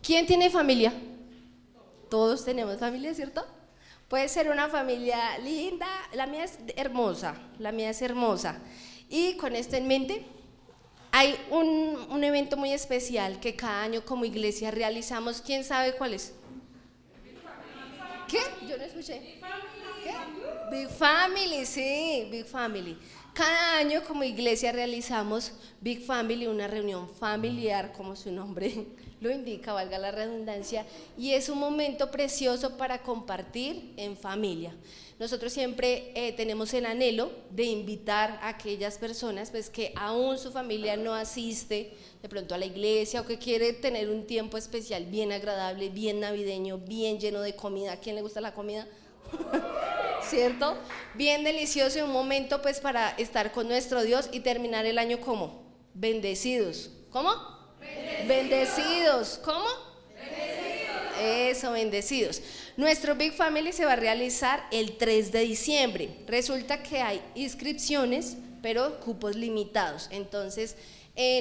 ¿Quién tiene familia? Todos tenemos familia, ¿cierto? Puede ser una familia linda, la mía es hermosa, Y con esto en mente, hay un evento muy especial que cada año como iglesia realizamos. ¿Quién sabe cuál es? ¿Qué? Yo no escuché. ¿Qué? Big Family, sí, Big Family. Cada año como iglesia realizamos Big Family, una reunión familiar, como su nombre lo indica, valga la redundancia, y es un momento precioso para compartir en familia. Nosotros siempre tenemos el anhelo de invitar a aquellas personas pues, que aún su familia no asiste de pronto a la iglesia o que quiere tener un tiempo especial bien agradable, bien navideño, bien lleno de comida. ¿A quién le gusta la comida? ¿Cierto? Bien delicioso y un momento pues para estar con nuestro Dios y terminar el año como bendecidos. ¿Cómo? Bendecidos. ¿Cómo? Bendecidos. Eso, bendecidos. Nuestro Big Family se va a realizar el 3 de diciembre. Resulta que hay inscripciones, pero cupos limitados. Entonces,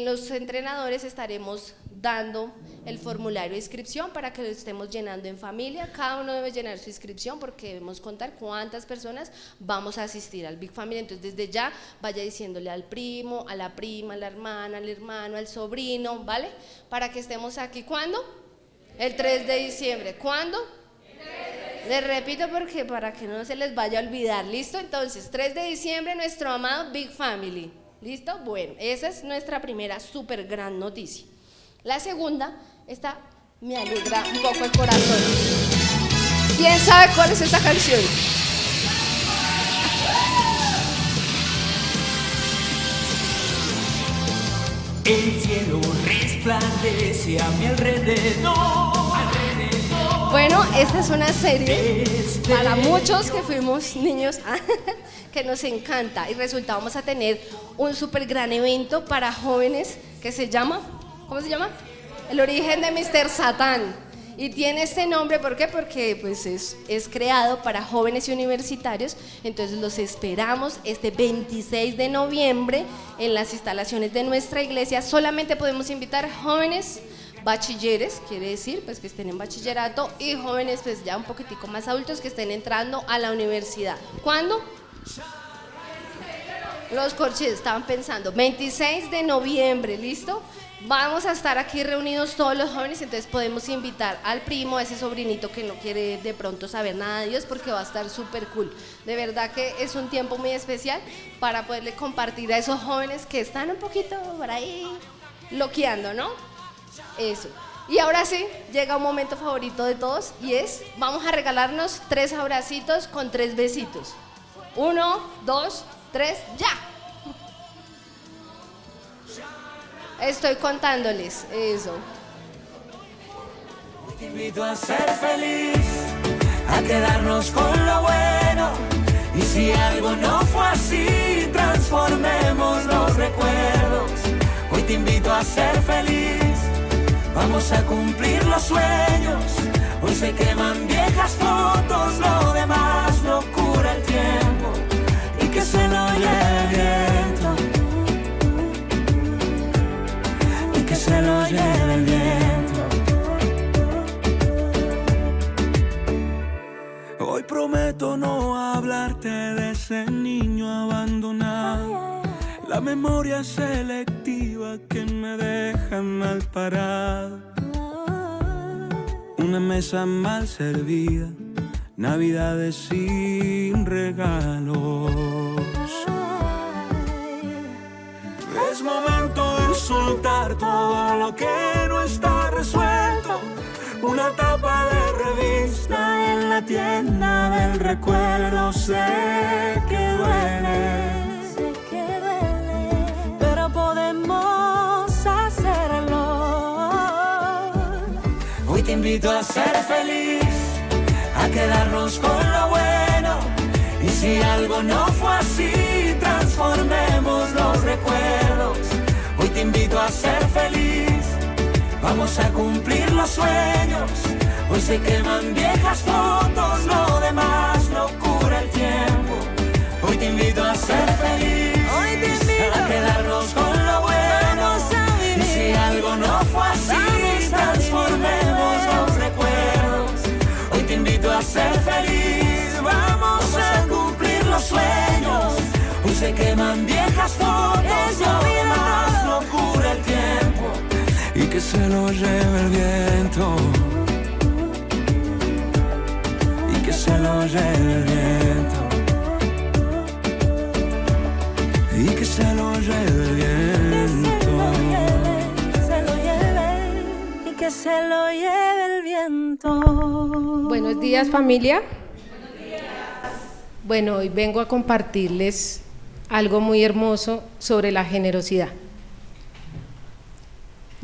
los entrenadores estaremos dando el formulario de inscripción para que lo estemos llenando en familia. Cada uno debe llenar su inscripción porque debemos contar cuántas personas vamos a asistir al Big Family. Entonces desde ya vaya diciéndole al primo, a la prima, a la hermana, al hermano, al sobrino, ¿vale? Para que estemos aquí. ¿Cuándo? El 3 de diciembre. ¿Cuándo? Les repito porque para que no se les vaya a olvidar. ¿Listo? Entonces 3 de diciembre nuestro amado Big Family. ¿Listo? Bueno, esa es nuestra primera súper gran noticia. La segunda, esta me alegra un poco el corazón. ¿Quién sabe cuál es esta canción? El cielo resplandece a mi alrededor. Bueno, esta es una serie para muchos que fuimos niños que nos encanta y resulta vamos a tener un súper gran evento para jóvenes que se llama, ¿cómo se llama? El origen de Mr. Satán. Y tiene este nombre, ¿por qué? Porque pues es creado para jóvenes y universitarios. Entonces los esperamos este 26 de noviembre en las instalaciones de nuestra iglesia. Solamente podemos invitar jóvenes bachilleres, quiere decir pues que estén en bachillerato, y jóvenes pues ya un poquitico más adultos que estén entrando a la universidad. ¿Cuándo? Los corchis estaban pensando 26 de noviembre, ¿listo? Vamos a estar aquí reunidos todos los jóvenes, entonces podemos invitar al primo, a ese sobrinito que no quiere de pronto saber nada de Dios, porque va a estar súper cool. De verdad que es un tiempo muy especial para poderle compartir a esos jóvenes que están un poquito por ahí loqueando, ¿no? Eso. Y ahora sí, llega un momento favorito de todos y es, vamos a regalarnos 3 abracitos con 3 besitos. 1, 2, 3, ¡ya! Estoy contándoles, eso. Te invito a ser feliz, a quedarnos con lo bueno. Y si algo no fue así, transformemos los recuerdos. Hoy te invito a ser feliz. Vamos a cumplir los sueños. Hoy se queman viejas fotos, lo demás lo cura el tiempo. Y que se lo lleve el viento. Y que se lo lleve el viento. Hoy prometo no hablarte de ese niño abandonado. La memoria selectiva que me deja mal parado. Una mesa mal servida, navidades sin regalos. Es momento de soltar todo lo que no está resuelto. Una tapa de revista en la tienda del recuerdo. Sé que duele. Hoy te invito a ser feliz, a quedarnos con lo bueno. Y si algo no fue así, transformemos los recuerdos. Hoy te invito a ser feliz, vamos a cumplir los sueños. Hoy se queman viejas fotos, lo demás lo cura el tiempo. Hoy te invito a ser feliz, hoy te invito a quedarnos con lo bueno. Y si algo no fue así, transformemos se lo lleve el viento, y que se lo lleve el viento, y que se lo lleve el viento, se lo lleve, y que se lo lleve el viento. Buenos días, familia. Bueno, hoy vengo a compartirles algo muy hermoso sobre la generosidad.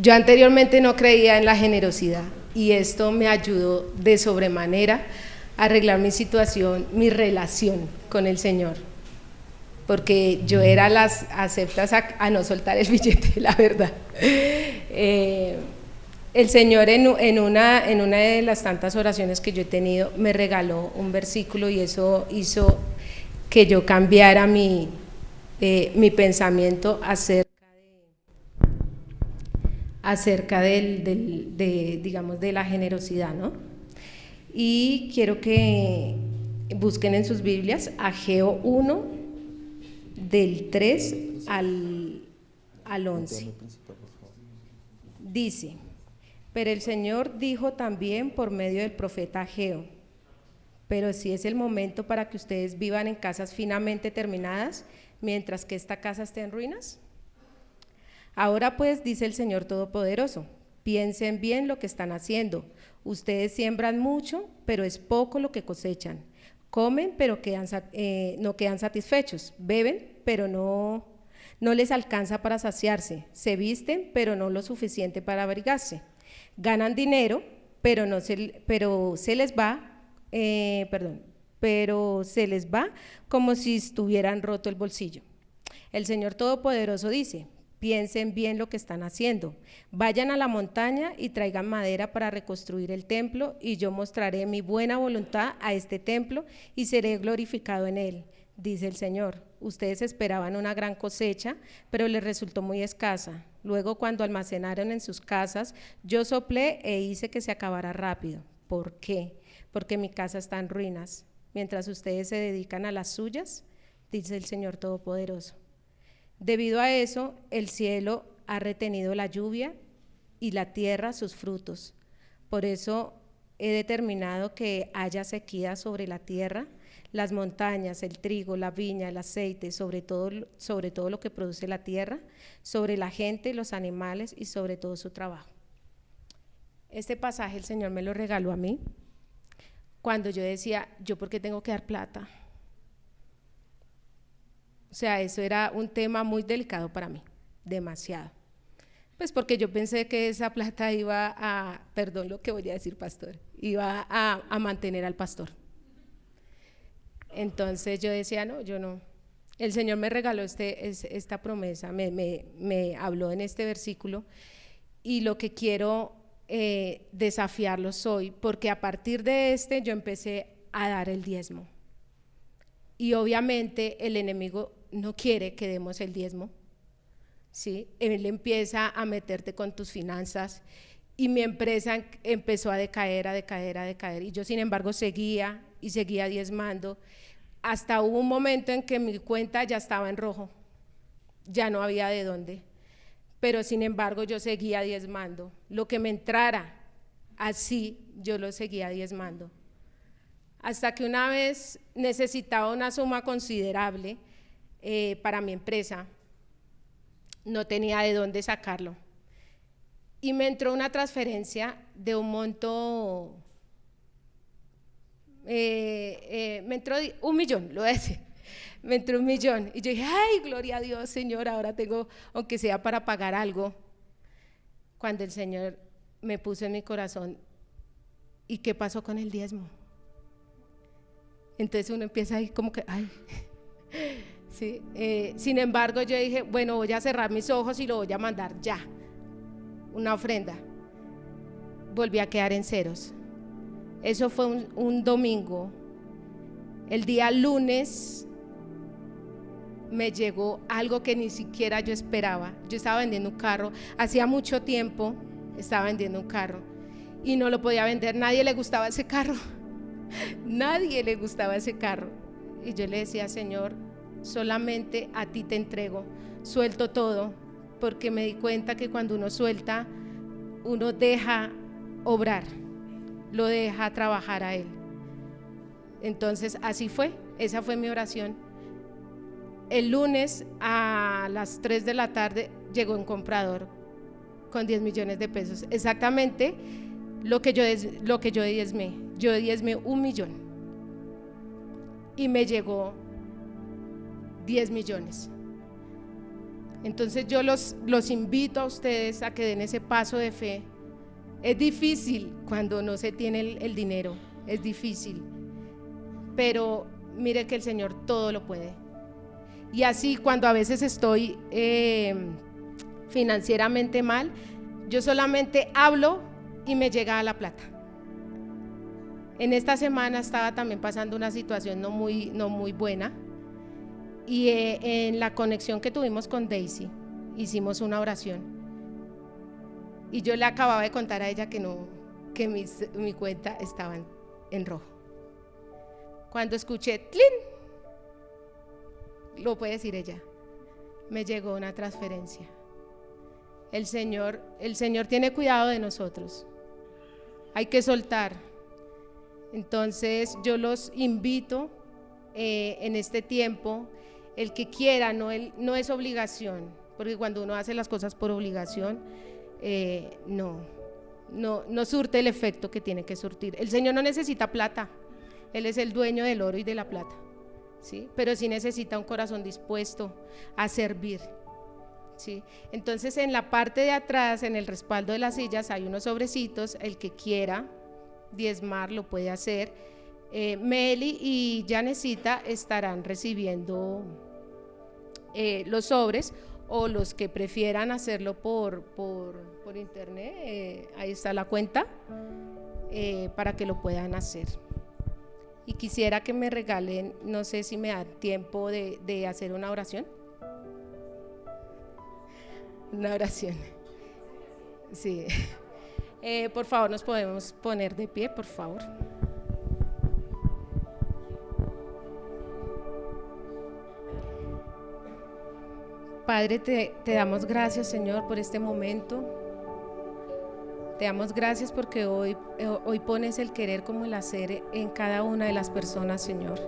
Yo anteriormente no creía en la generosidad y esto me ayudó de sobremanera a arreglar mi situación, mi relación con el Señor, porque yo era las aceptas a no soltar el billete, la verdad. El Señor en una de las tantas oraciones que yo he tenido me regaló un versículo y eso hizo que yo cambiara mi pensamiento acerca digamos, de la generosidad, ¿no? Y quiero que busquen en sus Biblias Ageo 1, del 3 al 11. Dice: pero el Señor dijo también por medio del profeta Ageo: pero si es el momento para que ustedes vivan en casas finamente terminadas, mientras que esta casa esté en ruinas. Ahora pues, dice el Señor Todopoderoso, piensen bien lo que están haciendo. Ustedes siembran mucho, pero es poco lo que cosechan. Comen, pero no quedan satisfechos. Beben, pero no les alcanza para saciarse. Se visten, pero no lo suficiente para abrigarse. Ganan dinero, pero se les va como si estuvieran roto el bolsillo. El Señor Todopoderoso dice: piensen bien lo que están haciendo. Vayan a la montaña y traigan madera para reconstruir el templo, y yo mostraré mi buena voluntad a este templo y seré glorificado en él, dice el Señor. Ustedes esperaban una gran cosecha, pero les resultó muy escasa. Luego, cuando almacenaron en sus casas, yo soplé e hice que se acabara rápido. ¿Por qué? Porque mi casa está en ruinas, mientras ustedes se dedican a las suyas, dice el Señor Todopoderoso. Debido a eso, el cielo ha retenido la lluvia y la tierra sus frutos. Por eso he determinado que haya sequía sobre la tierra, las montañas, el trigo, la viña, el aceite, sobre todo lo que produce la tierra, sobre la gente, los animales y sobre todo su trabajo. Este pasaje el Señor me lo regaló a mí cuando yo decía: ¿yo por qué tengo que dar plata? O sea, eso era un tema muy delicado para mí, demasiado. Pues porque yo pensé que esa plata iba a, perdón lo que voy a decir, pastor, iba a mantener al pastor. Entonces yo decía: no, yo no. El Señor me regaló esta promesa, me habló en este versículo, y lo que quiero desafiarlos hoy, porque a partir de yo empecé a dar el diezmo. Y obviamente el enemigo no quiere que demos el diezmo, ¿sí? Él empieza a meterte con tus finanzas y mi empresa empezó a decaer, y yo sin embargo seguía diezmando, hasta hubo un momento en que mi cuenta ya estaba en rojo, ya no había de dónde, pero sin embargo yo seguía diezmando, lo que me entrara, así yo lo seguía diezmando. Hasta que una vez necesitaba una suma considerable para mi empresa, no tenía de dónde sacarlo, y me entró una transferencia de un monto, me entró 1 millón, lo voy a decir, me entró 1 millón, y yo dije: ay, gloria a Dios, Señor, ahora tengo, aunque sea para pagar algo. Cuando el Señor me puso en mi corazón: ¿y qué pasó con el diezmo? Entonces uno empieza ahí como que, ay, sí. Sin embargo yo dije: bueno, voy a cerrar mis ojos y lo voy a mandar ya, una ofrenda. Volví a quedar en ceros. Eso fue un domingo. El día lunes me llegó algo que ni siquiera yo esperaba. Yo estaba vendiendo un carro, hacía mucho tiempo estaba vendiendo un carro y no lo podía vender, nadie le gustaba ese carro. Nadie le gustaba ese carro. Y yo le decía: Señor, solamente a ti te entrego, suelto todo, porque me di cuenta que cuando uno suelta, uno deja obrar, lo deja trabajar a Él. Entonces así fue, esa fue mi oración. El lunes a las 3 de la tarde llegó un comprador con 10 millones de pesos, exactamente lo que yo diezmé. Yo diezmé 1 millón y me llegó 10 millones. Entonces yo los invito a ustedes a que den ese paso de fe. Es difícil cuando no se tiene el dinero, es difícil, pero mire que el Señor todo lo puede. Y así cuando a veces estoy financieramente mal, yo solamente hablo y me llega a la plata. En esta semana estaba también pasando una situación no muy buena, y en la conexión que tuvimos con Daisy hicimos una oración, y yo le acababa de contar a ella que mi cuenta estaba en rojo. Cuando escuché ¡tlin! Lo puede decir ella, me llegó una transferencia. El Señor tiene cuidado de nosotros, hay que soltar. Entonces yo los invito en este tiempo, el que quiera, no es obligación, porque cuando uno hace las cosas por obligación, no surte el efecto que tiene que surtir. El Señor no necesita plata, Él es el dueño del oro y de la plata, ¿sí? Pero sí necesita un corazón dispuesto a servir, ¿sí? Entonces en la parte de atrás, en el respaldo de las sillas, hay unos sobrecitos. El que quiera diezmar lo puede hacer. Meli y Janecita estarán recibiendo los sobres, o los que prefieran hacerlo por internet, ahí está la cuenta, para que lo puedan hacer. Y quisiera que me regalen, no sé si me da tiempo de hacer una oración. Una oración. Sí. Por favor, nos podemos poner de pie, por favor. Padre, te damos gracias, Señor, por este momento. Te damos gracias porque hoy pones el querer como el hacer en cada una de las personas, Señor.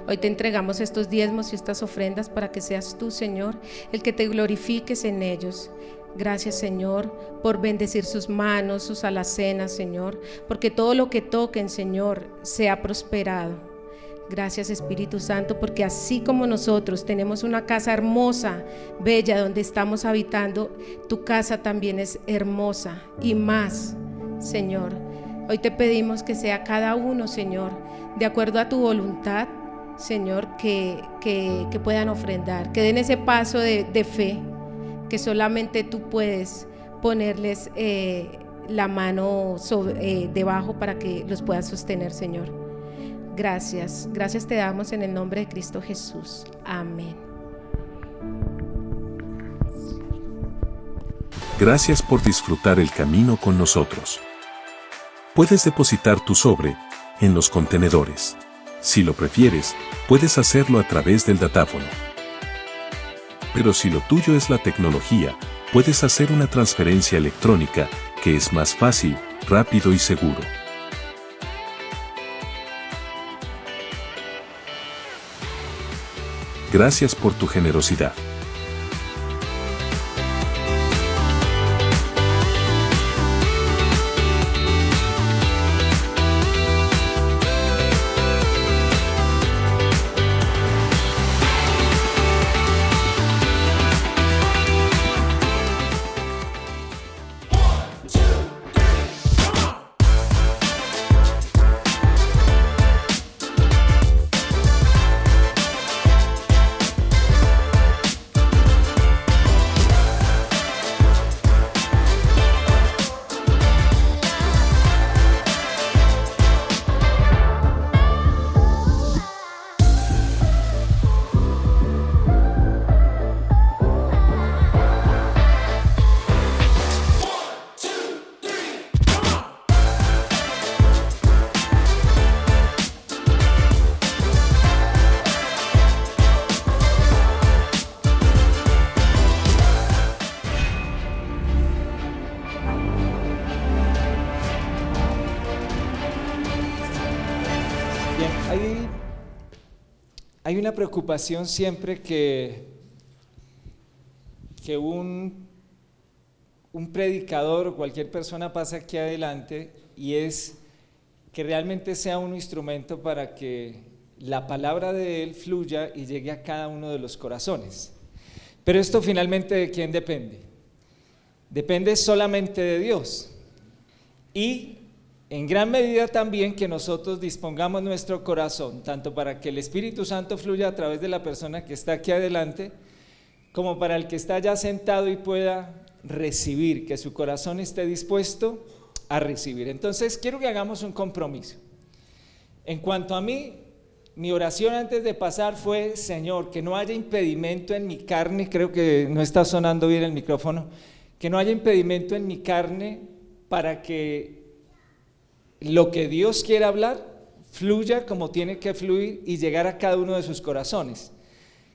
Hoy te entregamos estos diezmos y estas ofrendas para que seas tú, Señor, el que te glorifiques en ellos. Gracias, Señor, por bendecir sus manos, sus alacenas, Señor, porque todo lo que toquen, Señor, sea prosperado. Gracias, Espíritu Santo, porque así como nosotros tenemos una casa hermosa, bella, donde estamos habitando, tu casa también es hermosa y más, Señor. Hoy te pedimos que sea cada uno, Señor, de acuerdo a tu voluntad, Señor, que puedan ofrendar, que den ese paso de fe, que solamente tú puedes ponerles la mano debajo para que los puedas sostener, Señor. Gracias te damos en el nombre de Cristo Jesús. Amén. Gracias por disfrutar el camino con nosotros. Puedes depositar tu sobre en los contenedores. Si lo prefieres, puedes hacerlo a través del datáfono. Pero si lo tuyo es la tecnología, puedes hacer una transferencia electrónica, que es más fácil, rápido y seguro. Gracias por tu generosidad. Hay una preocupación siempre que un predicador o cualquier persona pasa aquí adelante, y es que realmente sea un instrumento para que la palabra de él fluya y llegue a cada uno de los corazones. Pero esto finalmente, ¿de quién depende? Depende solamente de Dios, y en gran medida también que nosotros dispongamos nuestro corazón, tanto para que el Espíritu Santo fluya a través de la persona que está aquí adelante, como para el que está allá sentado y pueda recibir, que su corazón esté dispuesto a recibir. Entonces quiero que hagamos un compromiso. En cuanto a mí, mi oración antes de pasar fue: Señor, que no haya impedimento en mi carne. Creo que no está sonando bien el micrófono. Que no haya impedimento en mi carne para que lo que Dios quiera hablar fluya como tiene que fluir y llegar a cada uno de sus corazones.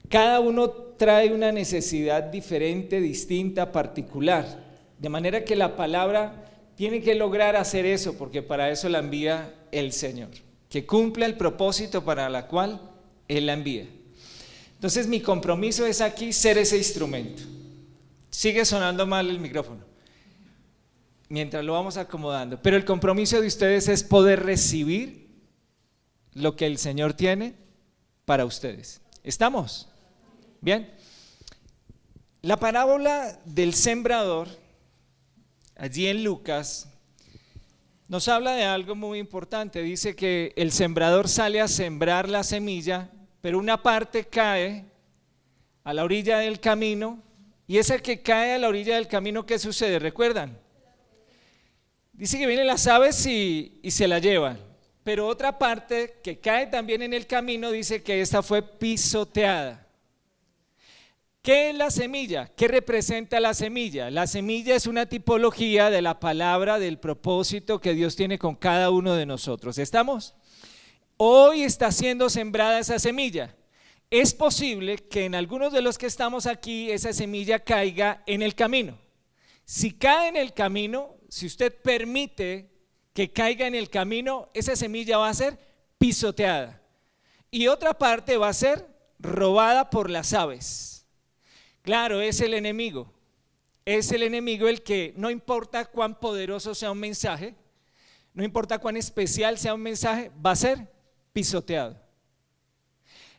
Cada uno trae una necesidad diferente, distinta, particular, de manera que la palabra tiene que lograr hacer eso, porque para eso la envía el Señor, que cumpla el propósito para la cual Él la envía. Entonces mi compromiso es aquí ser ese instrumento. Sigue sonando mal el micrófono mientras lo vamos acomodando, pero el compromiso de ustedes es poder recibir lo que el Señor tiene para ustedes. ¿Estamos? Bien. La parábola del sembrador, allí en Lucas, nos habla de algo muy importante. Dice que el sembrador sale a sembrar la semilla, pero una parte cae a la orilla del camino, y esa que cae a la orilla del camino, ¿qué sucede? ¿Recuerdan? Dice que vienen las aves y se la llevan, pero otra parte que cae también en el camino dice que esta fue pisoteada. ¿Qué es la semilla? ¿Qué representa la semilla? La semilla es una tipología de la palabra, del propósito que Dios tiene con cada uno de nosotros. ¿Estamos? Hoy está siendo sembrada esa semilla. Es posible que en algunos de los que estamos aquí esa semilla caiga en el camino. Si cae en el camino, si usted permite que caiga en el camino, esa semilla va a ser pisoteada, y otra parte va a ser robada por las aves. Claro, es el enemigo el que, no importa cuán poderoso sea un mensaje, no importa cuán especial sea un mensaje, va a ser pisoteado.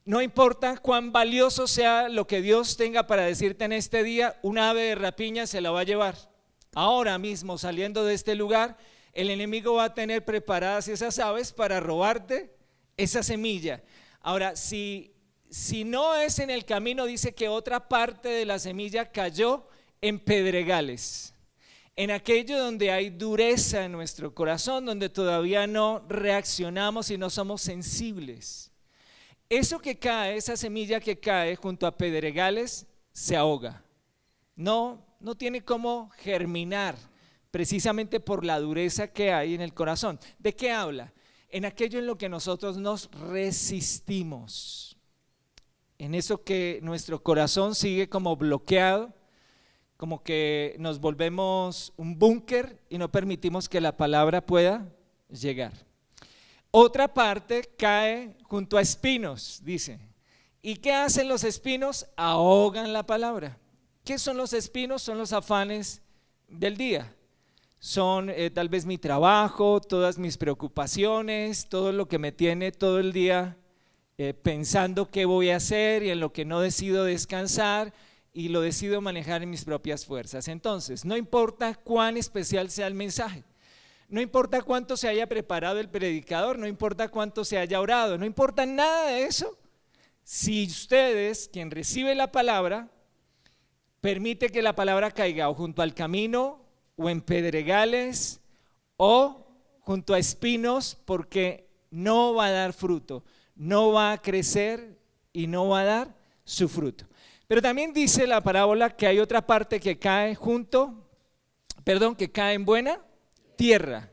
No importa cuán valioso sea lo que Dios tenga para decirte en este día, un ave de rapiña se la va a llevar. Ahora mismo, saliendo de este lugar, el enemigo va a tener preparadas esas aves para robarte esa semilla. Ahora, si no es en el camino, dice que otra parte de la semilla cayó en pedregales, en aquello donde hay dureza en nuestro corazón, donde todavía no reaccionamos y no somos sensibles. Eso que cae, esa semilla que cae junto a pedregales, se ahoga. No tiene cómo germinar, precisamente por la dureza que hay en el corazón. ¿De qué habla? En aquello en lo que nosotros nos resistimos, en eso que nuestro corazón sigue como bloqueado, como que nos volvemos un búnker y no permitimos que la palabra pueda llegar. Otra parte cae junto a espinos, dice. ¿Y qué hacen los espinos? Ahogan la palabra. ¿Qué son los espinos? Son los afanes del día. Son tal vez mi trabajo, todas mis preocupaciones, todo lo que me tiene todo el día pensando qué voy a hacer y en lo que no decido descansar y lo decido manejar en mis propias fuerzas. Entonces, no importa cuán especial sea el mensaje, no importa cuánto se haya preparado el predicador, no importa cuánto se haya orado, no importa nada de eso, si ustedes, quien recibe la palabra, permite que la palabra caiga o junto al camino o en pedregales o junto a espinos, porque no va a dar fruto, no va a crecer y no va a dar su fruto. Pero también dice la parábola que hay otra parte que cae que cae en buena tierra.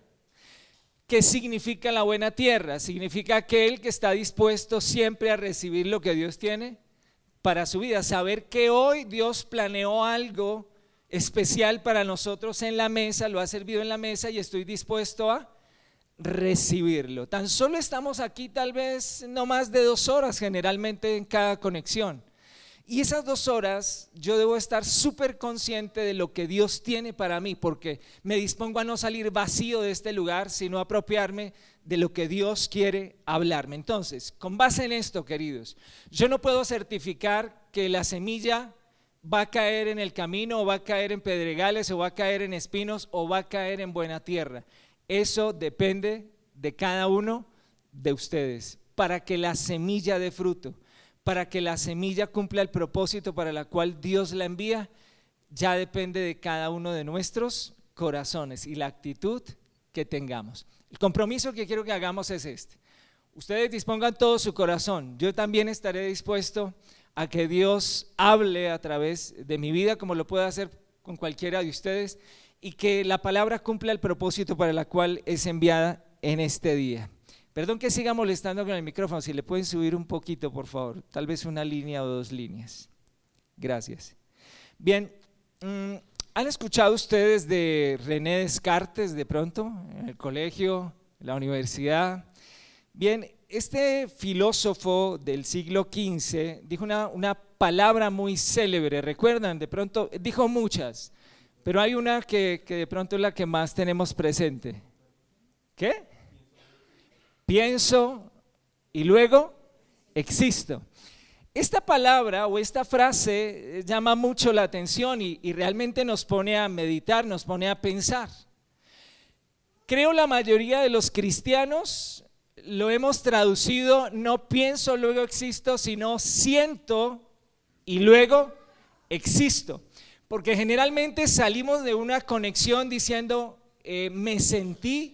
¿Qué significa la buena tierra? Significa aquel que está dispuesto siempre a recibir lo que Dios tiene para su vida, saber que hoy Dios planeó algo especial para nosotros en la mesa, lo ha servido en la mesa y estoy dispuesto a recibirlo. Tan solo estamos aquí tal vez no más de 2 horas generalmente en cada conexión. Y esas 2 horas yo debo estar súper consciente de lo que Dios tiene para mí, porque me dispongo a no salir vacío de este lugar, sino a apropiarme de lo que Dios quiere hablarme. Entonces, con base en esto, queridos, yo no puedo certificar que la semilla va a caer en el camino, o va a caer en pedregales, o va a caer en espinos, o va a caer en buena tierra. Eso depende de cada uno de ustedes, para que la semilla dé fruto, para que la semilla cumpla el propósito para la cual Dios la envía, ya depende de cada uno de nuestros corazones y la actitud que tengamos. El compromiso que quiero que hagamos es este: ustedes dispongan todo su corazón, yo también estaré dispuesto a que Dios hable a través de mi vida, como lo puede hacer con cualquiera de ustedes, y que la palabra cumpla el propósito para la cual es enviada en este día. Perdón que siga molestando con el micrófono, si le pueden subir un poquito, por favor, tal vez 1 línea o 2 líneas. Gracias. Bien, ¿han escuchado ustedes de René Descartes de pronto, en el colegio, en la universidad? Bien, este filósofo del siglo XV dijo una palabra muy célebre, ¿recuerdan? De pronto, dijo muchas, pero hay una que de pronto es la que más tenemos presente. ¿Qué? Pienso y luego existo. Esta palabra o esta frase llama mucho la atención y realmente nos pone a meditar, nos pone a pensar. Creo la mayoría de los cristianos lo hemos traducido: no pienso, luego existo, sino siento y luego existo. Porque generalmente salimos de una conexión diciendo me sentí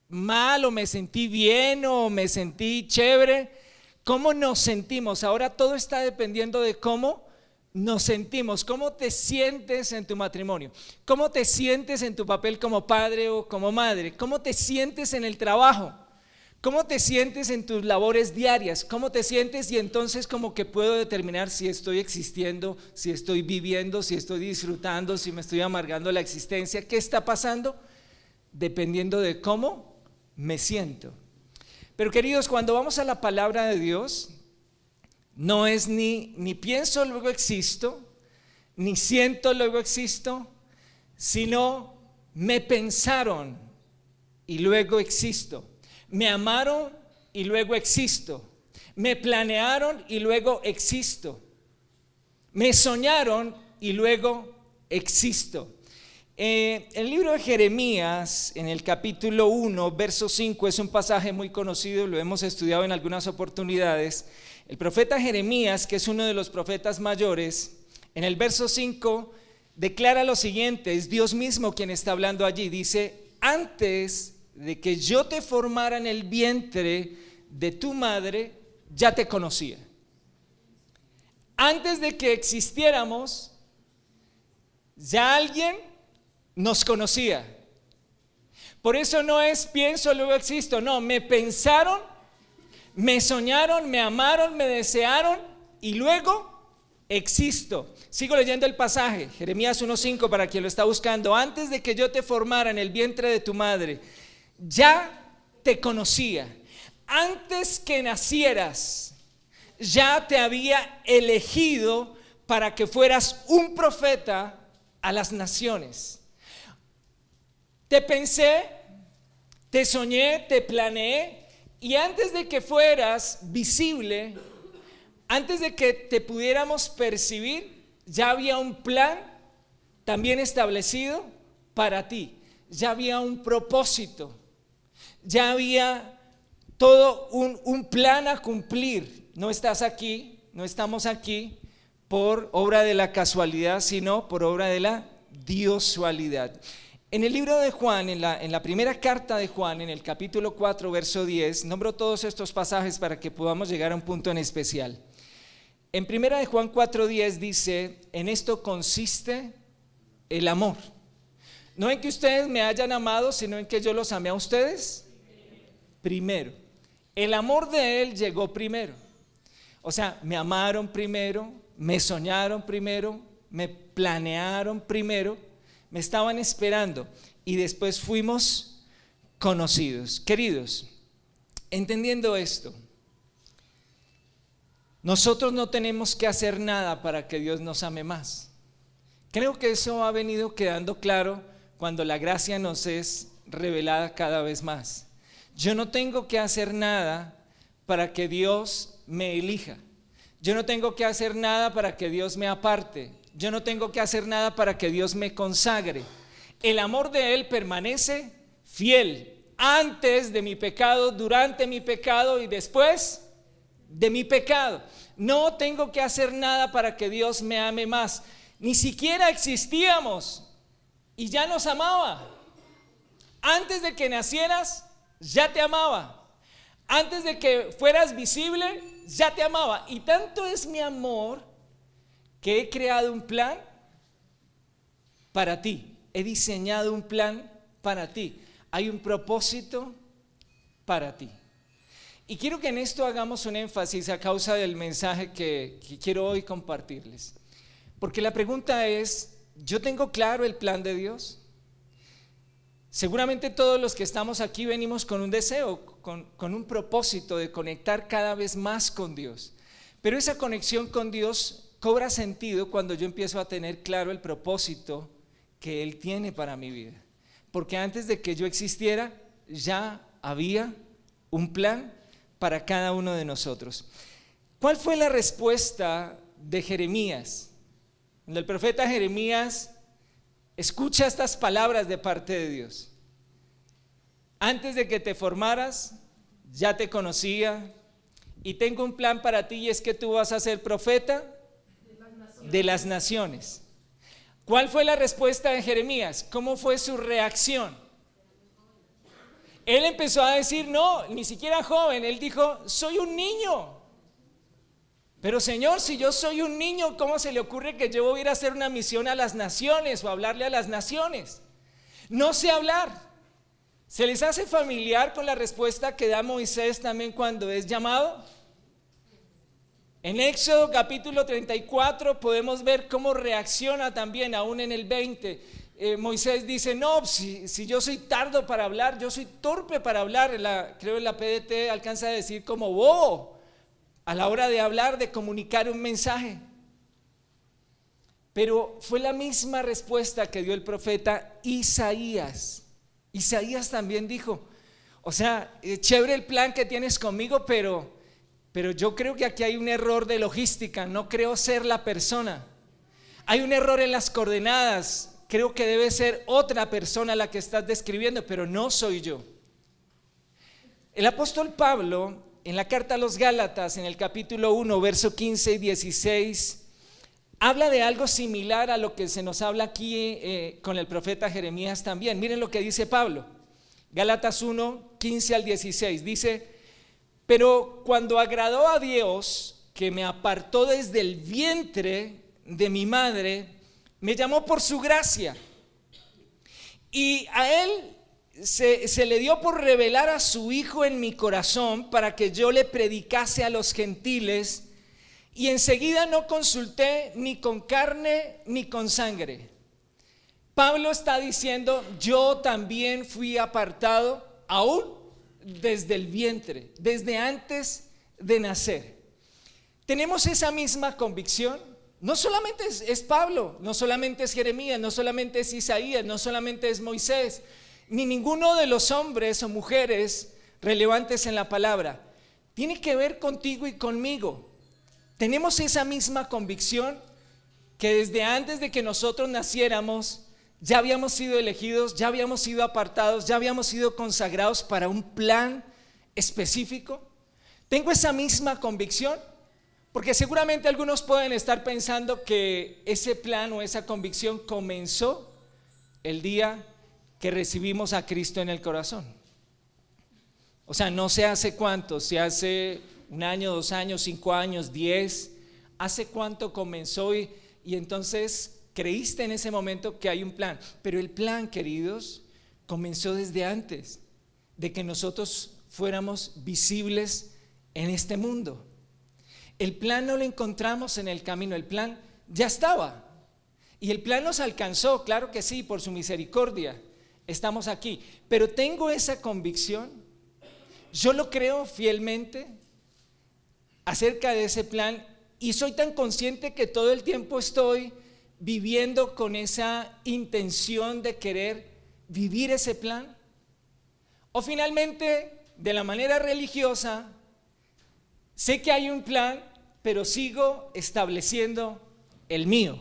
mal, o me sentí bien, o me sentí chévere. ¿Cómo nos sentimos? Ahora todo está dependiendo de cómo nos sentimos. ¿Cómo te sientes en tu matrimonio? ¿Cómo te sientes en tu papel como padre o como madre? ¿Cómo te sientes en el trabajo? ¿Cómo te sientes en tus labores diarias? ¿Cómo te sientes? Y entonces como que puedo determinar si estoy existiendo, si estoy viviendo, si estoy disfrutando, si me estoy amargando la existencia. ¿Qué está pasando? Dependiendo de cómo me siento. Pero queridos, cuando vamos a la palabra de Dios, no es ni pienso luego existo, ni siento luego existo, sino me pensaron y luego existo, me amaron y luego existo, me planearon y luego existo, me soñaron y luego existo. El libro de Jeremías, en el capítulo 1, verso 5, es un pasaje muy conocido, lo hemos estudiado en algunas oportunidades. El profeta Jeremías, que es uno de los profetas mayores, en el verso 5 declara lo siguiente: es Dios mismo quien está hablando allí. Dice: antes de que yo te formara en el vientre de tu madre, ya te conocía. Antes de que existiéramos, ya alguien nos conocía. Por eso no es pienso, luego existo. No, me pensaron, me soñaron, me amaron, me desearon y luego existo. Sigo leyendo el pasaje, Jeremías 1:5, para quien lo está buscando. Antes de que yo te formara en el vientre de tu madre, ya te conocía. Antes que nacieras, ya te había elegido para que fueras un profeta a las naciones. Te pensé, te soñé, te planeé, y antes de que fueras visible, antes de que te pudiéramos percibir, ya había un plan también establecido para ti. Ya había un propósito, ya había todo un plan a cumplir. No estás aquí, no estamos aquí por obra de la casualidad, sino por obra de la diosualidad. En el libro de Juan, en la primera carta de Juan, en el capítulo 4, verso 10, nombro todos estos pasajes para que podamos llegar a un punto en especial. En primera de Juan 4:10 dice: en esto consiste el amor. No en que ustedes me hayan amado, sino en que yo los amé a ustedes primero. El amor de Él llegó primero. O sea, me amaron primero, me soñaron primero, me planearon primero, me estaban esperando, y después fuimos conocidos. Queridos, entendiendo esto, nosotros no tenemos que hacer nada para que Dios nos ame más. Creo que eso ha venido quedando claro cuando la gracia nos es revelada cada vez más. Yo no tengo que hacer nada para que Dios me elija. Yo no tengo que hacer nada para que Dios me aparte. Yo no tengo que hacer nada para que Dios me consagre. El amor de Él permanece fiel antes de mi pecado, durante mi pecado y después de mi pecado. No tengo que hacer nada para que Dios me ame más. Ni siquiera existíamos y ya nos amaba. Antes de que nacieras, ya te amaba. Antes de que fueras visible, ya te amaba. Y tanto es mi amor que he creado un plan para ti. He diseñado un plan para ti. Hay un propósito para ti. Y quiero que en esto hagamos un énfasis a causa del mensaje que quiero hoy compartirles. Porque la pregunta es, ¿yo tengo claro el plan de Dios? Seguramente todos los que estamos aquí venimos con un deseo, con un propósito de conectar cada vez más con Dios. Pero esa conexión con Dios cobra sentido cuando yo empiezo a tener claro el propósito que Él tiene para mi vida. Porque antes de que yo existiera, ya había un plan para cada uno de nosotros. ¿Cuál fue la respuesta de Jeremías? Cuando el profeta Jeremías escucha estas palabras de parte de Dios. Antes de que te formaras, ya te conocía y tengo un plan para ti y es que tú vas a ser profeta de las naciones. ¿Cuál fue la respuesta de Jeremías? ¿Cómo fue su reacción? Él empezó a decir, no, ni siquiera joven, él dijo, soy un niño. Pero Señor, si yo soy un niño, ¿cómo se le ocurre que yo voy a ir a hacer una misión a las naciones o a hablarle a las naciones? No sé hablar. ¿Se les hace familiar con la respuesta que da Moisés también cuando es llamado? En Éxodo capítulo 34 podemos ver cómo reacciona también, aún en el 20. Moisés dice, no, si yo soy tardo para hablar, yo soy torpe para hablar. Creo en la PDT alcanza a decir como bobo a la hora de hablar, de comunicar un mensaje. Pero fue la misma respuesta que dio el profeta Isaías. Isaías también dijo, o sea, chévere el plan que tienes conmigo, pero yo creo que aquí hay un error de logística, no creo ser la persona. Hay un error en las coordenadas, creo que debe ser otra persona la que estás describiendo, pero no soy yo. El apóstol Pablo, en la carta a los Gálatas, en el capítulo 1, verso 15 y 16, habla de algo similar a lo que se nos habla aquí con el profeta Jeremías también. Miren lo que dice Pablo, Gálatas 1, 15 al 16, dice, pero cuando agradó a Dios, que me apartó desde el vientre de mi madre, me llamó por su gracia, y a Él se le dio por revelar a su Hijo en mi corazón para que yo le predicase a los gentiles, y enseguida no consulté ni con carne ni con sangre. Pablo está diciendo, yo también fui apartado aún desde el vientre, desde antes de nacer. Tenemos esa misma convicción. No solamente es Pablo, no solamente es Jeremías, no solamente es Isaías, no solamente es Moisés, ni ninguno de los hombres o mujeres relevantes en la palabra. Tiene que ver contigo y conmigo. Tenemos esa misma convicción que desde antes de que nosotros naciéramos ya habíamos sido elegidos, ya habíamos sido apartados, ya habíamos sido consagrados para un plan específico. Tengo esa misma convicción porque seguramente algunos pueden estar pensando que ese plan o esa convicción comenzó el día que recibimos a Cristo en el corazón. O sea, no sé hace cuánto, si hace 1 año, 2 años, 5 años, 10, hace cuánto comenzó y entonces creíste en ese momento que hay un plan. Pero el plan, queridos, comenzó desde antes de que nosotros fuéramos visibles en este mundo. El plan no lo encontramos en el camino, el plan ya estaba. Y el plan nos alcanzó, claro que sí, por su misericordia. estamos aquí. Pero tengo esa convicción, yo lo creo fielmente acerca de ese plan y soy tan consciente que todo el tiempo estoy viviendo con esa intención de querer vivir ese plan. O finalmente, de la manera religiosa, sé que hay un plan, pero sigo estableciendo el mío.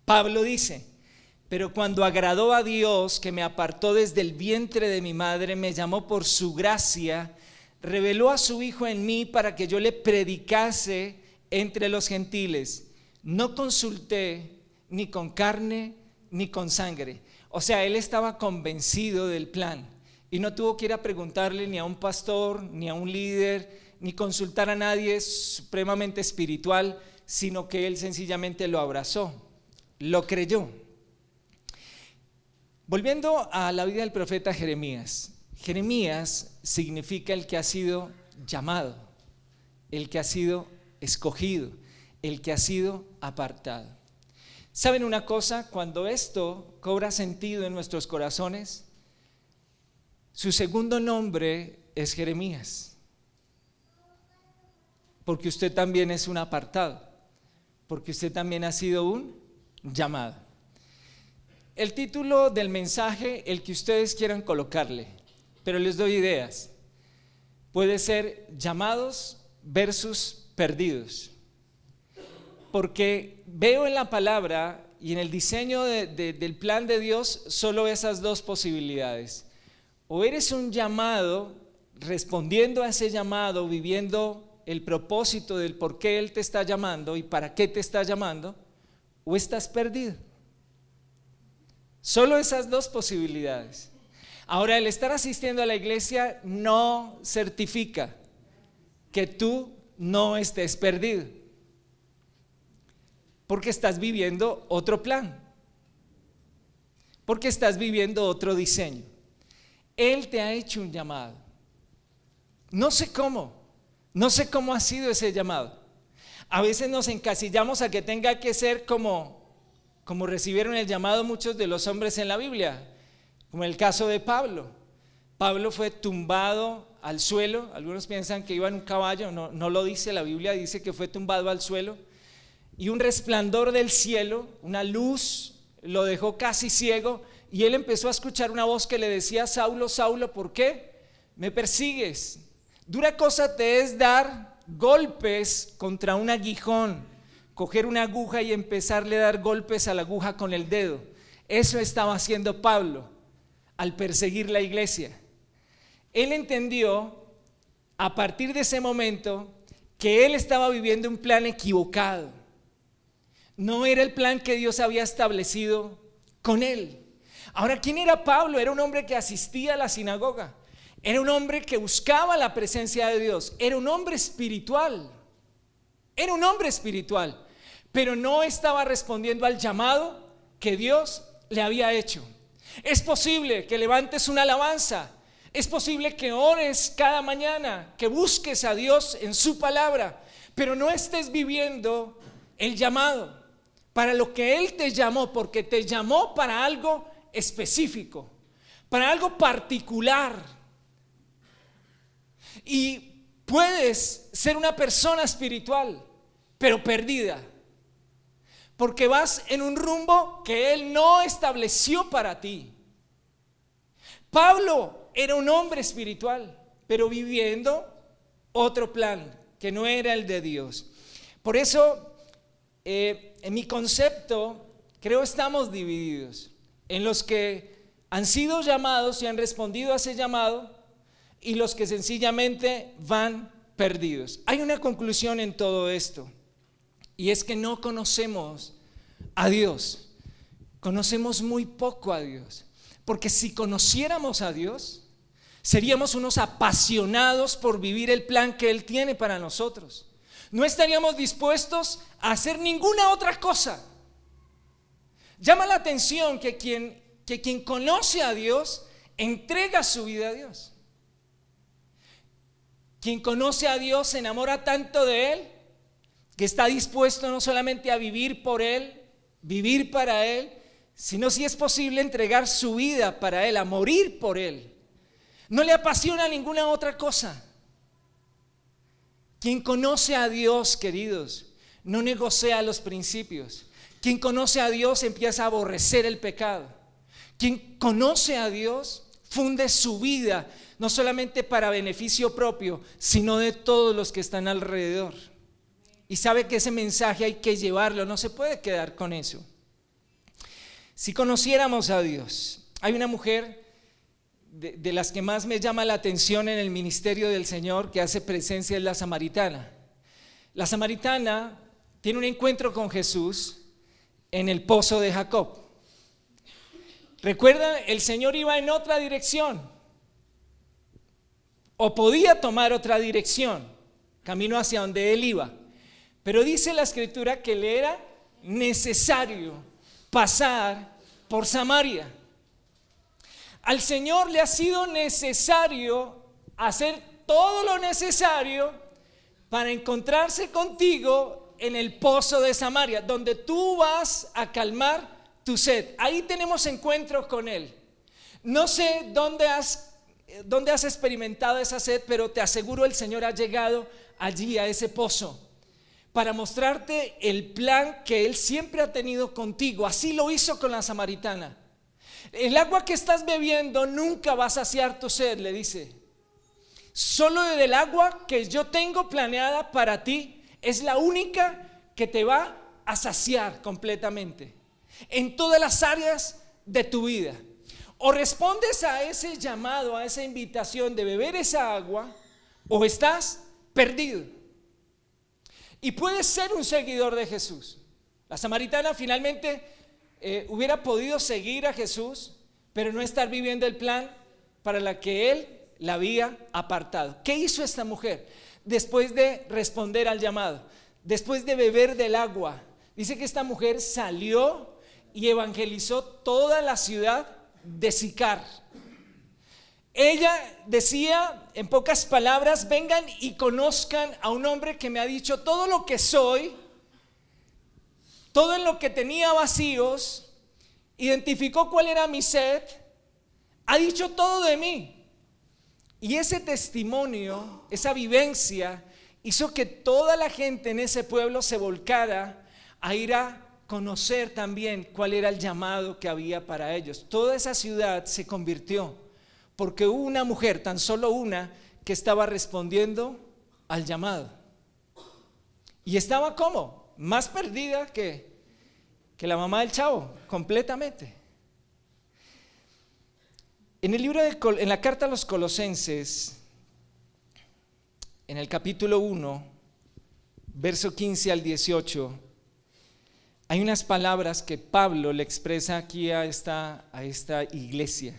Pablo dice: pero cuando agradó a Dios, que me apartó desde el vientre de mi madre, me llamó por su gracia, reveló a su Hijo en mí para que yo le predicase entre los gentiles. No consulté ni con carne ni con sangre. O sea, él estaba convencido del plan y no tuvo que ir a preguntarle ni a un pastor, ni a un líder, ni consultar a nadie supremamente espiritual, sino que él sencillamente lo abrazó, lo creyó. Volviendo a la vida del profeta Jeremías. Jeremías significa el que ha sido llamado, el que ha sido escogido, el que ha sido apartado. ¿Saben una cosa? Cuando esto cobra sentido en nuestros corazones, su segundo nombre es Jeremías, porque usted también es un apartado, porque usted también ha sido un llamado. El título del mensaje, el que ustedes quieran colocarle, pero les doy ideas. Puede ser llamados versus perdidos. Porque veo en la palabra y en el diseño del plan de Dios solo esas dos posibilidades. O eres un llamado, respondiendo a ese llamado, viviendo el propósito del por qué Él te está llamando y para qué te está llamando, o estás perdido. Solo esas dos posibilidades. Ahora, el estar asistiendo a la iglesia no certifica que tú no estés perdido, porque estás viviendo otro plan, porque estás viviendo otro diseño. Él te ha hecho un llamado. No sé cómo ha sido ese llamado. A veces nos encasillamos a que tenga que ser como recibieron el llamado muchos de los hombres en la Biblia, como el caso de Pablo. Pablo fue tumbado al suelo. Algunos piensan que iba en un caballo, no lo dice la Biblia, dice que fue tumbado al suelo. Y un resplandor del cielo, una luz, lo dejó casi ciego. Y él empezó a escuchar una voz que le decía: Saulo, Saulo, ¿por qué me persigues? Dura cosa te es dar golpes contra un aguijón, coger una aguja y empezarle a dar golpes a la aguja con el dedo. Eso estaba haciendo Pablo al perseguir la iglesia. Él entendió a partir de ese momento que él estaba viviendo un plan equivocado. No era el plan que Dios había establecido con él. Ahora, ¿quién era Pablo? Era un hombre que asistía a la sinagoga. Era un hombre que buscaba la presencia de Dios. Era un hombre espiritual. Era un hombre espiritual, pero no estaba respondiendo al llamado que Dios le había hecho. Es posible que levantes una alabanza, es posible que ores cada mañana, que busques a Dios en su palabra, pero no estés viviendo el llamado para lo que Él te llamó, porque te llamó para algo específico, para algo particular. Y puedes ser una persona espiritual, pero perdida, porque vas en un rumbo que Él no estableció para ti. Pablo era un hombre espiritual, pero viviendo otro plan que no era el de Dios. Por eso, en mi concepto, creo estamos divididos en los que han sido llamados y han respondido a ese llamado, y los que sencillamente van perdidos. Hay una conclusión en todo esto, y es que no conocemos a Dios. Conocemos muy poco a Dios, porque si conociéramos a Dios, seríamos unos apasionados por vivir el plan que Él tiene para nosotros. No estaríamos dispuestos a hacer ninguna otra cosa. Llama la atención que quien conoce a Dios entrega su vida a Dios. Quien conoce a Dios se enamora tanto de Él que está dispuesto no solamente a vivir por Él, vivir para Él, sino si es posible entregar su vida para Él, a morir por Él. No le apasiona ninguna otra cosa. Quien conoce a Dios, queridos, no negocia los principios. Quien conoce a Dios empieza a aborrecer el pecado. Quien conoce a Dios funde su vida, no solamente para beneficio propio, sino de todos los que están alrededor. Y sabe que ese mensaje hay que llevarlo, no se puede quedar con eso. Si conociéramos a Dios, hay una mujer de las que más me llama la atención en el ministerio del Señor que hace presencia, es la samaritana. La samaritana tiene un encuentro con Jesús en el pozo de Jacob. Recuerda, el Señor iba en otra dirección, o podía tomar otra dirección, camino hacia donde Él iba. Pero dice la Escritura que le era necesario pasar por Samaria. Al Señor le ha sido necesario hacer todo lo necesario para encontrarse contigo en el pozo de Samaria, donde tú vas a calmar tu sed. Ahí tenemos encuentro con Él. No sé dónde has experimentado esa sed, pero te aseguro el Señor ha llegado allí a ese pozo para mostrarte el plan que Él siempre ha tenido contigo. Así lo hizo con la samaritana. El agua que estás bebiendo nunca va a saciar tu sed, le dice. Solo del agua que yo tengo planeada para ti es la única que te va a saciar completamente en todas las áreas de tu vida. O respondes a ese llamado, a esa invitación de beber esa agua, o estás perdido. Y puedes ser un seguidor de Jesús. La samaritana finalmente hubiera podido seguir a Jesús, pero no estar viviendo el plan para la que Él la había apartado. ¿Qué hizo esta mujer? Después de responder al llamado, después de beber del agua, dice que esta mujer salió y evangelizó toda la ciudad de Sicar. Ella decía, en pocas palabras, vengan y conozcan a un hombre que me ha dicho todo lo que soy, todo en lo que tenía vacíos, identificó cuál era mi sed, ha dicho todo de mí. Y ese testimonio, esa vivencia, hizo que toda la gente en ese pueblo se volcara a ir a conocer también cuál era el llamado que había para ellos. Toda esa ciudad se convirtió porque hubo una mujer, tan solo una, que estaba respondiendo al llamado. Y estaba ¿cómo? Más perdida que la mamá del chavo, completamente. En el libro en la carta a los Colosenses, en el capítulo 1, verso 15 al 18, hay unas palabras que Pablo le expresa aquí a esta iglesia.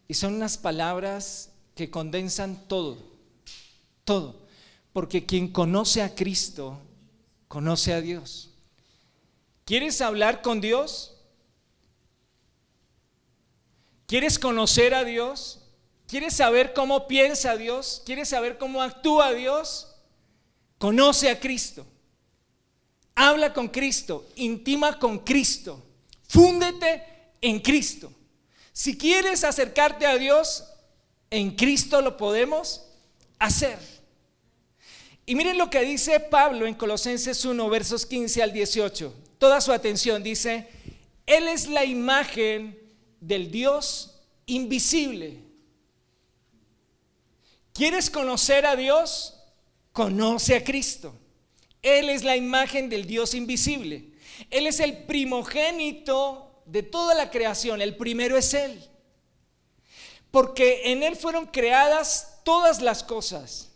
Y son unas palabras que condensan todo. Porque quien conoce a Cristo, conoce a Dios. ¿Quieres hablar con Dios? ¿Quieres conocer a Dios? ¿Quieres saber cómo piensa Dios? ¿Quieres saber cómo actúa Dios? Conoce a Cristo. Habla con Cristo, intima con Cristo, fúndete en Cristo. Si quieres acercarte a Dios, en Cristo lo podemos hacer. Y miren lo que dice Pablo en Colosenses 1, versos 15 al 18. Toda su atención, dice, Él es la imagen del Dios invisible. ¿Quieres conocer a Dios? Conoce a Cristo. Él es la imagen del Dios invisible. Él es el primogénito de toda la creación. El primero es Él. Porque en Él fueron creadas todas las cosas,